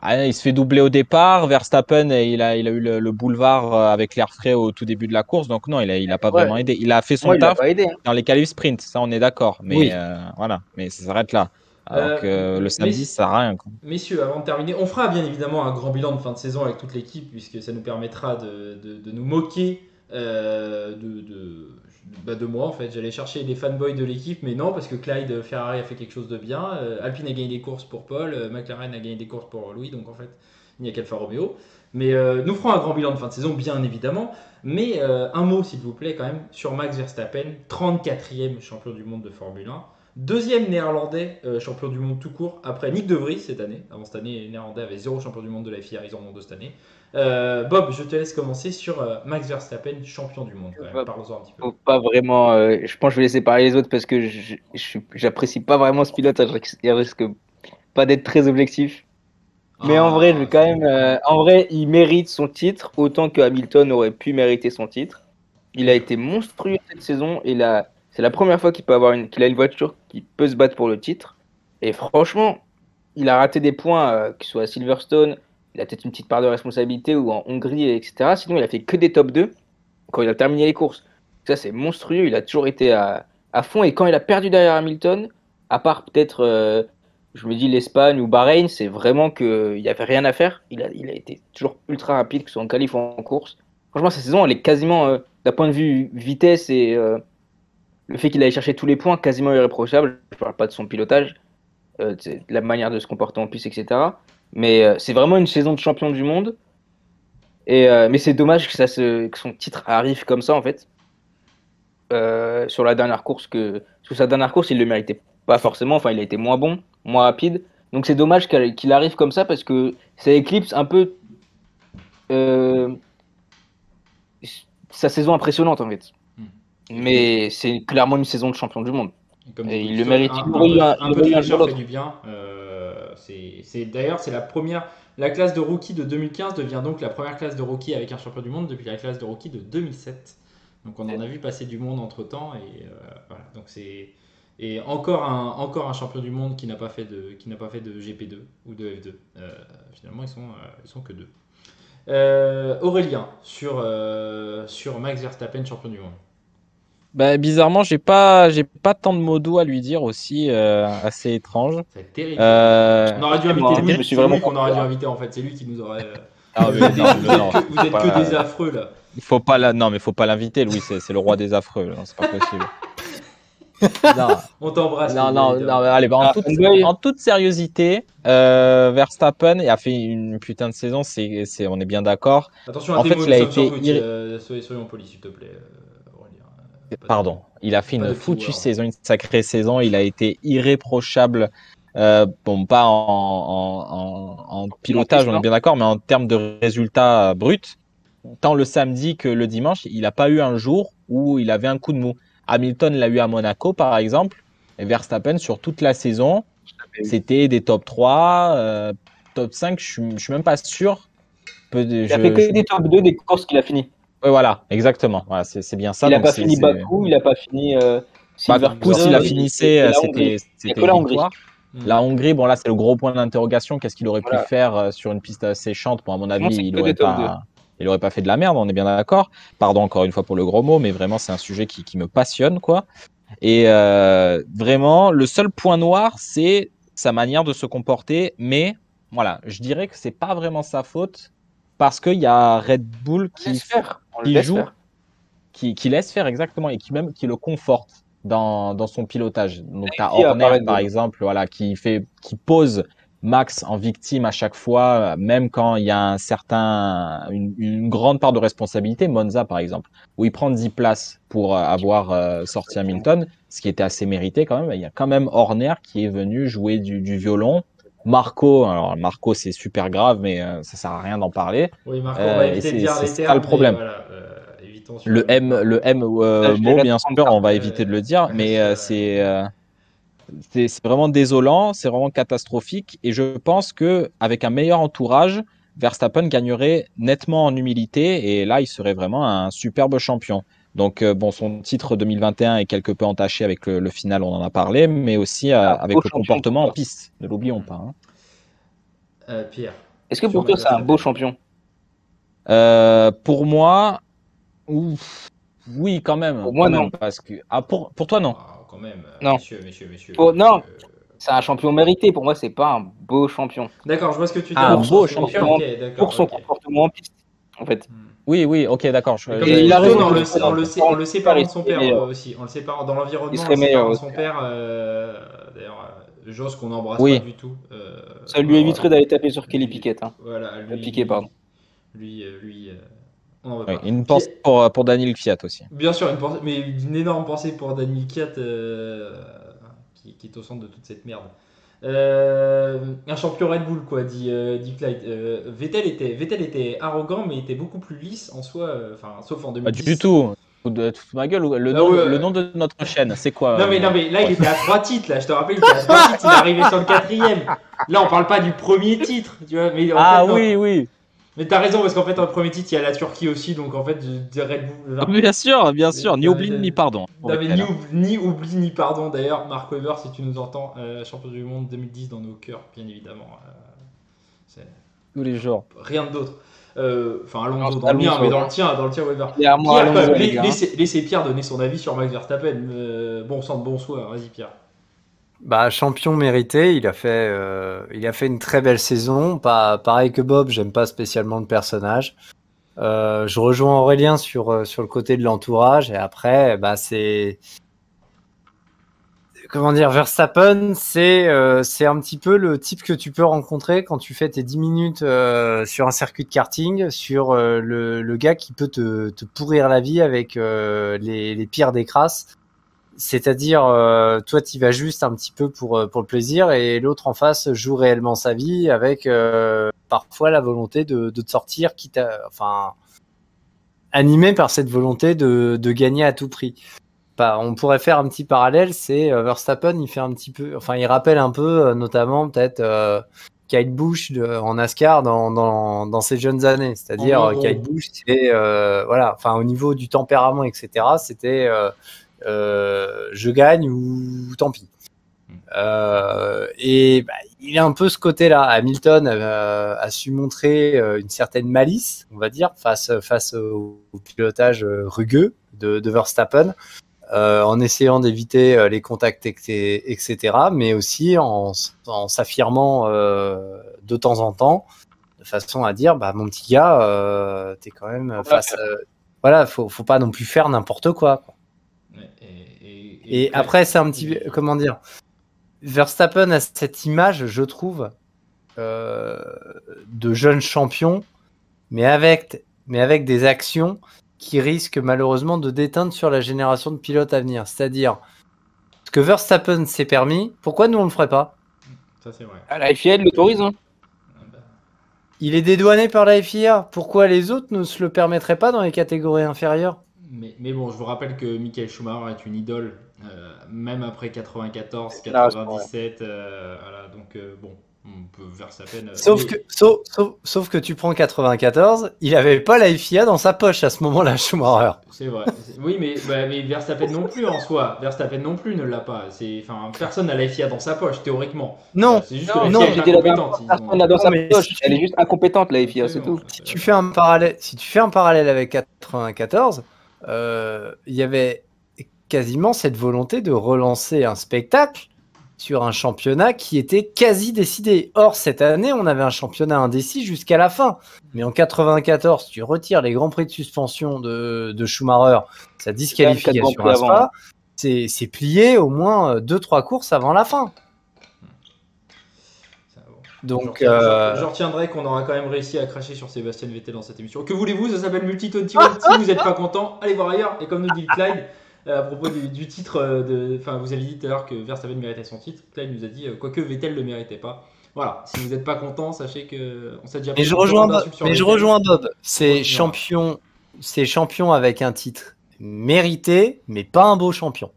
[SPEAKER 3] Ah, il se fait doubler au départ. Verstappen, il a eu le boulevard avec l'air frais au tout début de la course. Donc non, il a pas
[SPEAKER 1] Ouais.
[SPEAKER 3] vraiment aidé. Il a fait son
[SPEAKER 1] Moi, il l'a
[SPEAKER 3] taf
[SPEAKER 1] pas aidé.
[SPEAKER 3] dans les qualifs sprint, ça on est d'accord. Mais
[SPEAKER 4] Oui.
[SPEAKER 3] voilà, mais ça s'arrête là. Alors que le samedi, ça sert à rien, quoi.
[SPEAKER 2] Messieurs, avant de terminer, on fera bien évidemment un grand bilan de fin de saison avec toute l'équipe, puisque ça nous permettra de nous moquer de moi en fait. J'allais chercher des fanboys de l'équipe, mais non, parce que Clyde Ferrari a fait quelque chose de bien, Alpine a gagné des courses pour Paul, McLaren a gagné des courses pour Louis, donc en fait, il n'y a qu'Alfa Romeo. Mais nous ferons un grand bilan de fin de saison, bien évidemment. Mais un mot, s'il vous plaît, quand même, sur Max Verstappen, 34e champion du monde de Formule 1. Deuxième néerlandais champion du monde tout court après Nick De Vries cette année. Avant cette année, les Néerlandais avaient 0 champion du monde de la FIA, ils en ont 2 cette année. Bob, je te laisse commencer sur Max Verstappen, champion du monde. Parlons-en un petit peu.
[SPEAKER 1] Faut pas vraiment. Je pense que je vais laisser parler les autres parce que j'apprécie pas vraiment ce pilote. Il risque pas d'être très objectif. Mais en vrai, je vais quand même. En vrai, il mérite son titre autant que Hamilton aurait pu mériter son titre. Il a été monstrueux cette saison et c'est la première fois qu'il a une voiture qui peut se battre pour le titre. Et franchement, il a raté des points, que ce soit à Silverstone, il a peut-être une petite part de responsabilité ou en Hongrie, etc. Sinon, il a fait que des top 2 quand il a terminé les courses. Ça, c'est monstrueux. Il a toujours été à fond. Et quand il a perdu derrière Hamilton, à part peut-être, je me dis, l'Espagne ou Bahreïn, c'est vraiment qu'il n'y avait rien à faire. Il a été toujours ultra rapide, que ce soit en qualif ou en course. Franchement, cette saison, elle est quasiment, d'un point de vue vitesse et le fait qu'il aille chercher tous les points, quasiment irréprochable. Je ne parle pas de son pilotage, de la manière de se comporter en piste, etc. Mais c'est vraiment une saison de champion du monde. Mais c'est dommage que son titre arrive comme ça, en fait. Sur la dernière course, sur sa dernière course, il le méritait pas forcément. Enfin, il a été moins bon, moins rapide. Donc c'est dommage qu'il arrive comme ça parce que ça éclipse un peu sa saison impressionnante, en fait. Mais c'est clairement une saison de champion du monde. Et il le mérite.
[SPEAKER 2] Un peu de fraîcheur fait du bien. D'ailleurs, c'est la première. La classe de rookie de 2015 devient donc la première classe de rookie avec un champion du monde depuis la classe de rookie de 2007. Donc on en a vu passer du monde entre temps et voilà. Donc et encore un champion du monde qui n'a pas fait de GP2 ou de F2. Finalement ils sont que 2. Aurélien sur Max Verstappen champion du monde.
[SPEAKER 3] Bah, bizarrement, j'ai pas tant de mots doux à lui dire aussi, assez étrange.
[SPEAKER 2] C'est terrible. On aurait dû inviter Louis. C'est lui qu'on aurait dû inviter en fait. C'est lui qui nous aurait.
[SPEAKER 3] Vous êtes
[SPEAKER 2] que des affreux là.
[SPEAKER 3] Non, mais faut pas l'inviter, Louis. C'est le roi des affreux. Non, c'est pas possible. Non.
[SPEAKER 2] On t'embrasse.
[SPEAKER 3] Non, allez, en toute sérieuseité, Verstappen a fait une putain de saison. On est bien d'accord.
[SPEAKER 2] Attention, en fait, il a été. Soyons polis, s'il te plaît.
[SPEAKER 3] Pardon, il a fait une foutue saison, une sacrée saison. Il a été irréprochable. Bon, pas en pilotage, on est bien d'accord, mais en termes de résultats bruts, tant le samedi que le dimanche, il n'a pas eu un jour où il avait un coup de mou. Hamilton l'a eu à Monaco, par exemple, et Verstappen, sur toute la saison, c'était des top 3, top 5, je suis même pas sûr.
[SPEAKER 1] Il a fait que des top 2 des courses qu'il a fini.
[SPEAKER 3] Oui, voilà, exactement. Voilà, c'est bien ça.
[SPEAKER 1] Il n'a pas fini Bakou, il n'a pas fini
[SPEAKER 3] Bakou, s'il a finissé, c'était victoire. La Hongrie, bon là, c'est le gros point d'interrogation. Qu'est-ce qu'il aurait pu faire sur une piste séchante? Bon, à mon avis, il n'aurait pas fait de la merde, on est bien d'accord. Pardon encore une fois pour le gros mot, mais vraiment, c'est un sujet qui me passionne, quoi. Et vraiment, le seul point noir, c'est sa manière de se comporter. Mais voilà, je dirais que c'est pas vraiment sa faute. Parce qu'il y a Red Bull qui laisse faire exactement et qui le conforte dans son pilotage. Donc tu as Horner par exemple, voilà, qui pose Max en victime à chaque fois, même quand il y a une grande part de responsabilité. Monza par exemple, où il prend 10 places pour avoir sorti Hamilton, ce qui était assez mérité quand même. Il y a quand même Horner qui est venu jouer du violon Marco, alors Marco c'est super grave, mais ça sert à rien d'en parler.
[SPEAKER 2] Oui, Marco, on va
[SPEAKER 3] Et
[SPEAKER 2] éviter de dire les
[SPEAKER 3] c'est
[SPEAKER 2] termes.
[SPEAKER 3] ça le problème.
[SPEAKER 2] Voilà, évitons sur
[SPEAKER 3] Le M
[SPEAKER 1] je
[SPEAKER 3] mot,
[SPEAKER 1] vais
[SPEAKER 3] bien
[SPEAKER 1] répondre
[SPEAKER 3] sûr,
[SPEAKER 1] ça.
[SPEAKER 3] on va éviter de le dire, mais c'est vraiment désolant, c'est vraiment catastrophique. Et je pense que avec un meilleur entourage, Verstappen gagnerait nettement en humilité et là, il serait vraiment un superbe champion. Donc, bon, son titre 2021 est quelque peu entaché avec le final, on en a parlé, mais aussi
[SPEAKER 1] Un beau
[SPEAKER 3] avec le
[SPEAKER 1] champion pour
[SPEAKER 3] comportement en
[SPEAKER 1] toi.
[SPEAKER 3] piste. Ne l'oublions pas, hein.
[SPEAKER 2] Pierre.
[SPEAKER 1] Est-ce que
[SPEAKER 2] Sur
[SPEAKER 1] pour toi,
[SPEAKER 2] Max
[SPEAKER 1] c'est un beau
[SPEAKER 2] Verstappen.
[SPEAKER 1] champion?
[SPEAKER 3] Pour moi, ouf, oui, quand même,
[SPEAKER 1] Pour moi,
[SPEAKER 3] quand
[SPEAKER 1] non.
[SPEAKER 3] même, parce que pour toi, non.
[SPEAKER 2] Ah, quand même,
[SPEAKER 1] Non.
[SPEAKER 2] messieurs.
[SPEAKER 1] Non, c'est un champion mérité. Pour moi, c'est pas un beau champion.
[SPEAKER 2] D'accord, je vois ce que tu dis.
[SPEAKER 3] Ah,
[SPEAKER 2] Dans
[SPEAKER 3] un
[SPEAKER 2] le
[SPEAKER 3] beau
[SPEAKER 2] sens où-
[SPEAKER 3] champion.
[SPEAKER 2] ok, d'accord,
[SPEAKER 1] Pour son
[SPEAKER 2] ok.
[SPEAKER 1] comportement en piste, en fait.
[SPEAKER 3] Oui, ok, d'accord.
[SPEAKER 2] Mais comme
[SPEAKER 1] Et
[SPEAKER 2] tu
[SPEAKER 1] il
[SPEAKER 2] dis,
[SPEAKER 1] a raison,
[SPEAKER 2] on
[SPEAKER 1] je
[SPEAKER 2] le
[SPEAKER 1] sais,
[SPEAKER 2] on le séparant de son
[SPEAKER 1] il serait
[SPEAKER 2] père
[SPEAKER 1] meilleur.
[SPEAKER 2] aussi. On le sépare dans l'environnement,
[SPEAKER 1] Il
[SPEAKER 2] on
[SPEAKER 1] serait
[SPEAKER 2] le
[SPEAKER 1] meilleur
[SPEAKER 2] séparant de
[SPEAKER 1] aussi.
[SPEAKER 2] son père. D'ailleurs, Joss qu'on n'embrasse
[SPEAKER 3] Oui.
[SPEAKER 2] pas du tout.
[SPEAKER 1] Ça lui éviterait d'aller taper sur Kelly Piquet. Hein.
[SPEAKER 2] Voilà,
[SPEAKER 1] Piquet, pardon.
[SPEAKER 2] Lui, on n'en veut
[SPEAKER 3] Oui,
[SPEAKER 2] pas.
[SPEAKER 3] une pensée pour Daniel Kvyat aussi.
[SPEAKER 2] Bien sûr, mais une énorme pensée pour Daniel Kiat, qui est au centre de toute cette merde. Un champion Red Bull, quoi, dit Clyde. Vettel était arrogant, mais était beaucoup plus lisse en soi, sauf en
[SPEAKER 3] Pas
[SPEAKER 2] 2010.
[SPEAKER 3] du tout. De ma gueule, le nom de notre chaîne, c'est quoi?
[SPEAKER 2] Non mais là il était à 3 titres, là, je te rappelle, il était à 3 titres, il est arrivé sur le 4ème. Là on parle pas du premier titre, tu vois, mais en
[SPEAKER 3] Ah
[SPEAKER 2] fait, non.
[SPEAKER 3] oui.
[SPEAKER 2] Mais t'as raison, parce qu'en fait, en premier titre, il y a la Turquie aussi, donc en fait, je dirais Red Bull.
[SPEAKER 3] Bien sûr, ni oubli ni pardon.
[SPEAKER 2] Non, mais ni oubli ni pardon. D'ailleurs, Mark Webber, si tu nous entends, champion du monde 2010 dans nos cœurs, bien évidemment. C'est
[SPEAKER 3] Tous les jours.
[SPEAKER 2] rien d'autre. Alonso
[SPEAKER 1] Non,
[SPEAKER 2] dans le mien,
[SPEAKER 1] Alonso.
[SPEAKER 2] mais dans le tien, Webber.
[SPEAKER 1] Clairement,
[SPEAKER 2] Pierre,
[SPEAKER 1] Alonso, les gars.
[SPEAKER 2] laissez Pierre donner son avis sur Max Verstappen. Bon sang de bon soi, vas-y Pierre.
[SPEAKER 4] Bah, champion mérité, il a fait une très belle saison. Pas pareil que Bob, j'aime pas spécialement le personnage. Je rejoins Aurélien sur le côté de l'entourage et après, bah c'est comment dire, Verstappen, c'est un petit peu le type que tu peux rencontrer quand tu fais tes 10 minutes sur un circuit de karting, sur le gars qui peut te pourrir la vie avec les pires des crasses. C'est-à-dire, toi, tu vas juste un petit peu pour le plaisir et l'autre en face joue réellement sa vie avec parfois la volonté de te sortir, animé par cette volonté de gagner à tout prix. On pourrait faire un petit parallèle, c'est Verstappen, il fait un petit peu, il rappelle un peu, notamment peut-être Kyle Busch en NASCAR dans ses jeunes années. C'est-à-dire, Kyle Busch, c'est au niveau du tempérament, etc. C'était je gagne ou tant pis. Il a un peu ce côté-là. Hamilton a su montrer une certaine malice, on va dire, face au pilotage rugueux de Verstappen, en essayant d'éviter les contacts, etc., mais aussi en s'affirmant de temps en temps, de façon à dire, mon petit gars, t'es quand même face... faut pas non plus faire n'importe quoi. Et après, c'est un petit... Comment dire, Verstappen a cette image, je trouve, de jeune champion, mais avec des actions qui risquent malheureusement de déteindre sur la génération de pilotes à venir. C'est-à-dire, ce que Verstappen s'est permis, pourquoi nous on le ferait pas?
[SPEAKER 2] Ça c'est vrai.
[SPEAKER 1] La FIA l'autorise. Hein.
[SPEAKER 4] Il est dédouané par la FIA. Pourquoi les autres ne se le permettraient pas dans les catégories inférieures?
[SPEAKER 2] Mais bon, je vous rappelle que Michael Schumacher est une idole, même après 94, 97, voilà, donc bon, on peut Verstappen.
[SPEAKER 4] Sauf que tu prends 94, il avait pas la FIA dans sa poche à ce moment-là, Schumacher.
[SPEAKER 2] C'est vrai. Oui, mais Verstappen non plus en soi. Verstappen non plus ne l'a pas. Personne n'a la FIA dans sa poche théoriquement.
[SPEAKER 4] Non.
[SPEAKER 2] C'est juste que la FIA est incompétente.
[SPEAKER 1] Personne n'a dans sa poche. Elle est juste incompétente la FIA, c'est tout.
[SPEAKER 4] Si tu fais un parallèle avec 94. Il y avait quasiment cette volonté de relancer un spectacle sur un championnat qui était quasi décidé. Or, cette année, on avait un championnat indécis jusqu'à la fin. Mais en 94, tu retires les grands prix de suspension de Schumacher, sa disqualification à Spa, c'est plié au moins 2-3 courses avant la fin. Donc,
[SPEAKER 2] je retiendrai qu'on aura quand même réussi à cracher sur Sébastien Vettel dans cette émission. Que voulez-vous, ça s'appelle Multi-21. Si vous n'êtes pas content, allez voir ailleurs. Et comme nous dit Clyde, à propos du titre, vous avez dit tout à l'heure que Verstappen méritait son titre. Clyde nous a dit, quoique Vettel ne le méritait pas. Voilà, si vous n'êtes pas content, sachez que on s'est déjà
[SPEAKER 4] Mais
[SPEAKER 2] pris
[SPEAKER 4] je
[SPEAKER 2] autant
[SPEAKER 4] rejoins,
[SPEAKER 2] d'insultes sur
[SPEAKER 4] mais je
[SPEAKER 2] Vettel.
[SPEAKER 4] rejoins Bob. C'est
[SPEAKER 2] Ouais.
[SPEAKER 4] champion avec un titre mérité, mais pas un beau champion.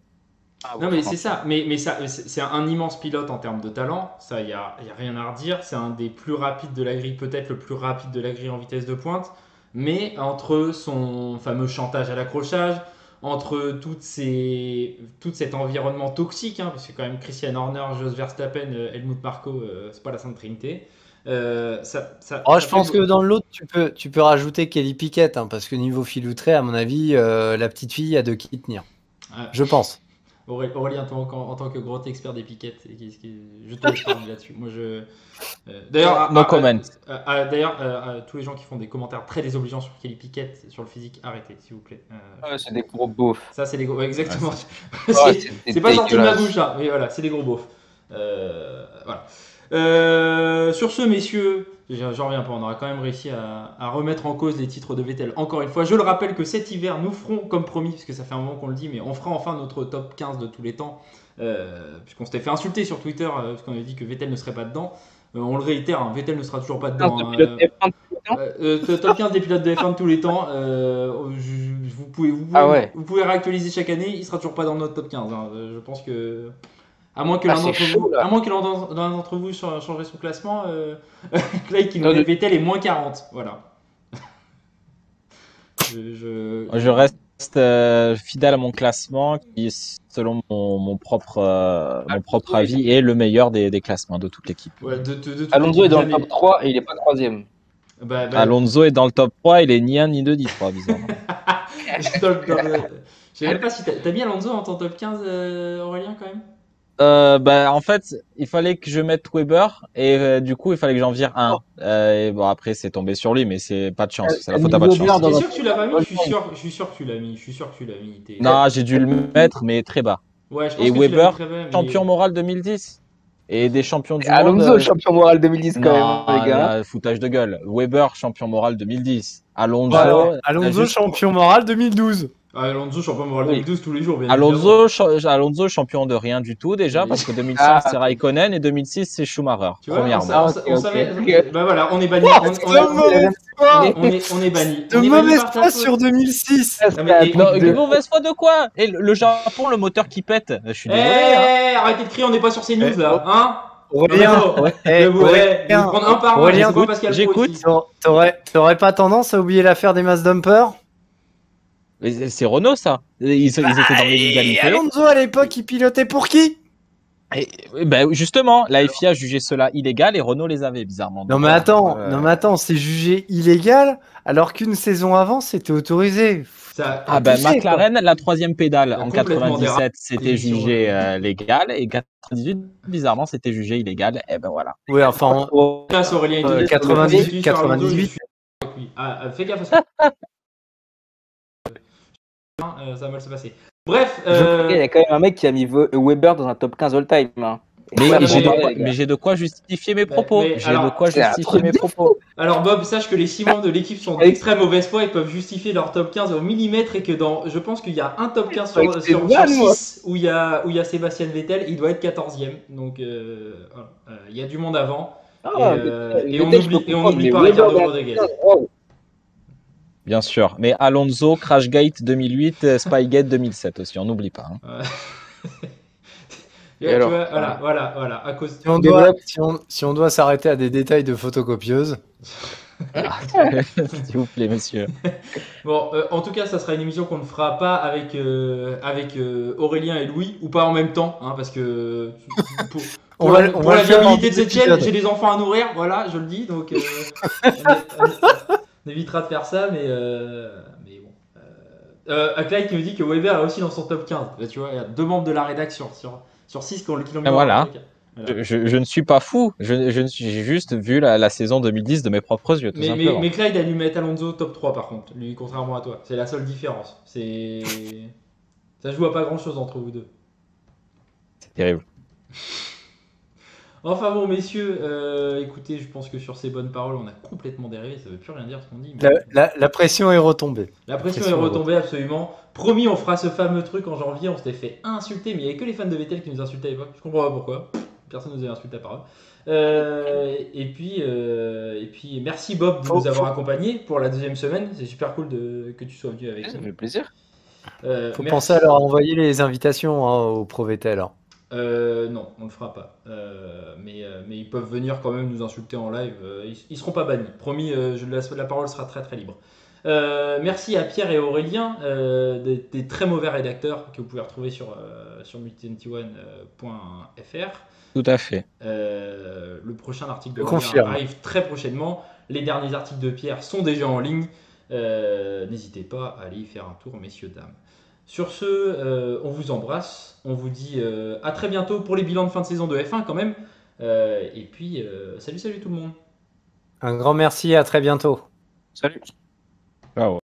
[SPEAKER 2] Non mais c'est ça, mais ça, c'est un immense pilote en termes de talent, ça y a rien à redire, c'est un des plus rapides de la grille, peut-être le plus rapide de la grille en vitesse de pointe, mais entre son fameux chantage à l'accrochage, entre tout cet environnement toxique, hein, parce que quand même Christian Horner, Jos Verstappen, Helmut Marko, c'est pas la Sainte Trinité.
[SPEAKER 4] Je pense que dans l'autre, tu peux rajouter Kelly Piquet, hein, parce que niveau filoutré, à mon avis, la petite fille a de qui tenir. Je pense.
[SPEAKER 2] Aurélien, toi, en tant que grand expert des piquettes, je te laisse parler là-dessus. Moi, D'ailleurs,
[SPEAKER 3] No comment.
[SPEAKER 2] Tous les gens qui font des commentaires très désobligeants sur Kelly Piquet, sur le physique, arrêtez, s'il vous plaît.
[SPEAKER 1] C'est des gros beaufs.
[SPEAKER 2] Ça, c'est les gros. Ouais, exactement.
[SPEAKER 1] Ouais,
[SPEAKER 2] c'est pas sorti de ma bouche, hein, mais voilà, c'est des gros beaufs. Voilà. Sur ce, messieurs, j'en reviens pas, on aura quand même réussi à remettre en cause les titres de Vettel. Encore une fois, je le rappelle que cet hiver, nous ferons, comme promis, parce que ça fait un moment qu'on le dit, mais on fera enfin notre top 15 de tous les temps, puisqu'on s'était fait insulter sur Twitter, parce qu'on avait dit que Vettel ne serait pas dedans. On le réitère, hein, Vettel ne sera toujours pas dedans. Top 15 des pilotes de F1 de tous les temps. Vous pouvez réactualiser chaque année, il sera toujours pas dans notre top 15. Hein. Je pense que... À moins que l'un d'entre vous changerait son classement, Clay qui nous dit Vettel est moins 40. Voilà.
[SPEAKER 3] Je reste fidèle à mon classement qui, selon mon propre avis, est le meilleur des classements de toute l'équipe.
[SPEAKER 2] Ouais,
[SPEAKER 1] Alonso est dans le top 3 et il n'est pas 3ème.
[SPEAKER 3] Alonso est dans le top 3, il est ni 1 ni 2 ni 3, bizarrement.
[SPEAKER 2] Je sais même pas si t'as mis Alonso en ton top 15, Aurélien, quand même.
[SPEAKER 3] En fait, il fallait que je mette Weber et du coup, il fallait que j'en vire un. Et bon, après, c'est tombé sur lui, mais c'est pas de chance. C'est la faute à pas de chance.
[SPEAKER 2] T'es sûr que tu l'as pas mis? Je suis sûr que tu l'as mis.
[SPEAKER 3] Non, j'ai dû le mettre, mais très bas.
[SPEAKER 2] Ouais, je pense
[SPEAKER 3] et
[SPEAKER 2] que
[SPEAKER 3] Weber,
[SPEAKER 2] tu l'as mis très bas, mais...
[SPEAKER 3] champion moral 2010. Et des champions du
[SPEAKER 1] Alonso,
[SPEAKER 3] monde.
[SPEAKER 1] champion moral 2010 quand même, les gars.
[SPEAKER 3] Foutage de gueule. Weber, champion moral 2010. Alonso,
[SPEAKER 4] champion moral 2012.
[SPEAKER 2] Alonso, champion moral 2012 tous les jours. Bien
[SPEAKER 3] Alonso, champion de rien du tout déjà, parce que 2005 c'est Raikkonen et 2006 c'est Schumacher.
[SPEAKER 2] Tu vois,
[SPEAKER 3] premièrement.
[SPEAKER 2] on savait. Bah voilà, on est banni. On est banni.
[SPEAKER 4] De mauvaise foi sur 2006.
[SPEAKER 3] De mauvaise foi de quoi? Et le Japon, le moteur qui pète. Je suis désolé.
[SPEAKER 2] Arrêtez de crier, on n'est pas sur ces news là, hein?
[SPEAKER 4] Aurélien,
[SPEAKER 2] prendre un par un.
[SPEAKER 3] J'écoute.
[SPEAKER 4] T'aurais pas tendance à oublier l'affaire des mass dumpers?
[SPEAKER 3] C'est Renault ça. Ils étaient dans l'illégalité.
[SPEAKER 4] Alonso à l'époque, il pilotait pour qui?
[SPEAKER 3] Justement, la FIA jugeait cela illégal et Renault les avait bizarrement.
[SPEAKER 4] Non mais attends, c'est jugé illégal alors qu'une saison avant c'était autorisé.
[SPEAKER 3] McLaren, la troisième pédale en 97, c'était jugé légal et 98, bizarrement, c'était jugé illégal. Et ben voilà.
[SPEAKER 4] Oui, enfin, 98.
[SPEAKER 2] Fais gaffe à ça. Ça va mal se passer. Bref,
[SPEAKER 1] il y a quand même un mec qui a mis Weber dans un top 15 all-time. Hein.
[SPEAKER 3] Mais j'ai de quoi justifier mes propos.
[SPEAKER 2] Alors Bob, sache que les 6 membres de l'équipe sont d'extrême mauvaise foi et peuvent justifier leur top 15 au millimètre et que je pense qu'il y a un top 15 sur 6 où il y a Sébastien Vettel, il doit être 14e. Donc il y a du monde avant. Et on n'oublie pas Ricardo Rodriguez.
[SPEAKER 3] Bien sûr, mais Alonso, Crashgate 2008, Spygate 2007 aussi, on n'oublie pas. Hein.
[SPEAKER 2] Tu vois, voilà. À cause...
[SPEAKER 4] Si on doit s'arrêter à des détails de photocopieuses.
[SPEAKER 3] S'il vous plaît, monsieur.
[SPEAKER 2] Bon, en tout cas, ça sera une émission qu'on ne fera pas avec Aurélien et Louis, ou pas en même temps, hein, parce que pour la viabilité de cette chaîne, j'ai des enfants à nourrir, voilà, je le dis, donc on évitera de faire ça, mais bon. Clyde qui me dit que Weber est aussi dans son top 15. Bah, tu vois, il y a 2 membres de la rédaction sur 6 qui ont le kilomètre.
[SPEAKER 3] Voilà. Je ne suis pas fou. J'ai juste vu la saison 2010 de mes propres yeux, tout simplement.
[SPEAKER 2] Mais Clyde a dû mettre Alonso top 3 par contre, lui, contrairement à toi. C'est la seule différence. Ça se joue à pas grand chose entre vous deux.
[SPEAKER 3] C'est terrible.
[SPEAKER 2] Enfin bon, messieurs, écoutez, je pense que sur ces bonnes paroles, on a complètement dérivé. Ça veut plus rien dire ce qu'on dit. Mais...
[SPEAKER 4] La pression est retombée.
[SPEAKER 2] La pression est retombée, absolument. Promis, on fera ce fameux truc en janvier. On s'était fait insulter, mais il n'y avait que les fans de Vettel qui nous insultaient à l'époque. Je comprends pas pourquoi. Personne nous avait insulté à part Et puis, merci Bob de nous avoir accompagnés pour la deuxième semaine. C'est super cool que tu sois venu avec
[SPEAKER 1] Ça
[SPEAKER 2] nous.
[SPEAKER 1] fait plaisir.
[SPEAKER 4] Faut
[SPEAKER 2] Merci.
[SPEAKER 4] penser à leur envoyer les invitations au Provétel. Hein.
[SPEAKER 2] Non, on le fera pas. Mais ils peuvent venir quand même nous insulter en live. Ils seront pas bannis. Promis, la parole sera très très libre. Merci à Pierre et Aurélien, des très mauvais rédacteurs que vous pouvez retrouver sur multi21.fr.
[SPEAKER 3] Tout à fait.
[SPEAKER 2] Le prochain article de
[SPEAKER 4] Je
[SPEAKER 2] Aurélien
[SPEAKER 4] confirme.
[SPEAKER 2] arrive très prochainement. Les derniers articles de Pierre sont déjà en ligne. N'hésitez pas à aller y faire un tour, messieurs, dames. Sur ce, on vous embrasse. On vous dit à très bientôt pour les bilans de fin de saison de F1 quand même. Et puis, salut tout le monde.
[SPEAKER 4] Un grand merci, à très bientôt.
[SPEAKER 1] Salut.
[SPEAKER 3] Ciao.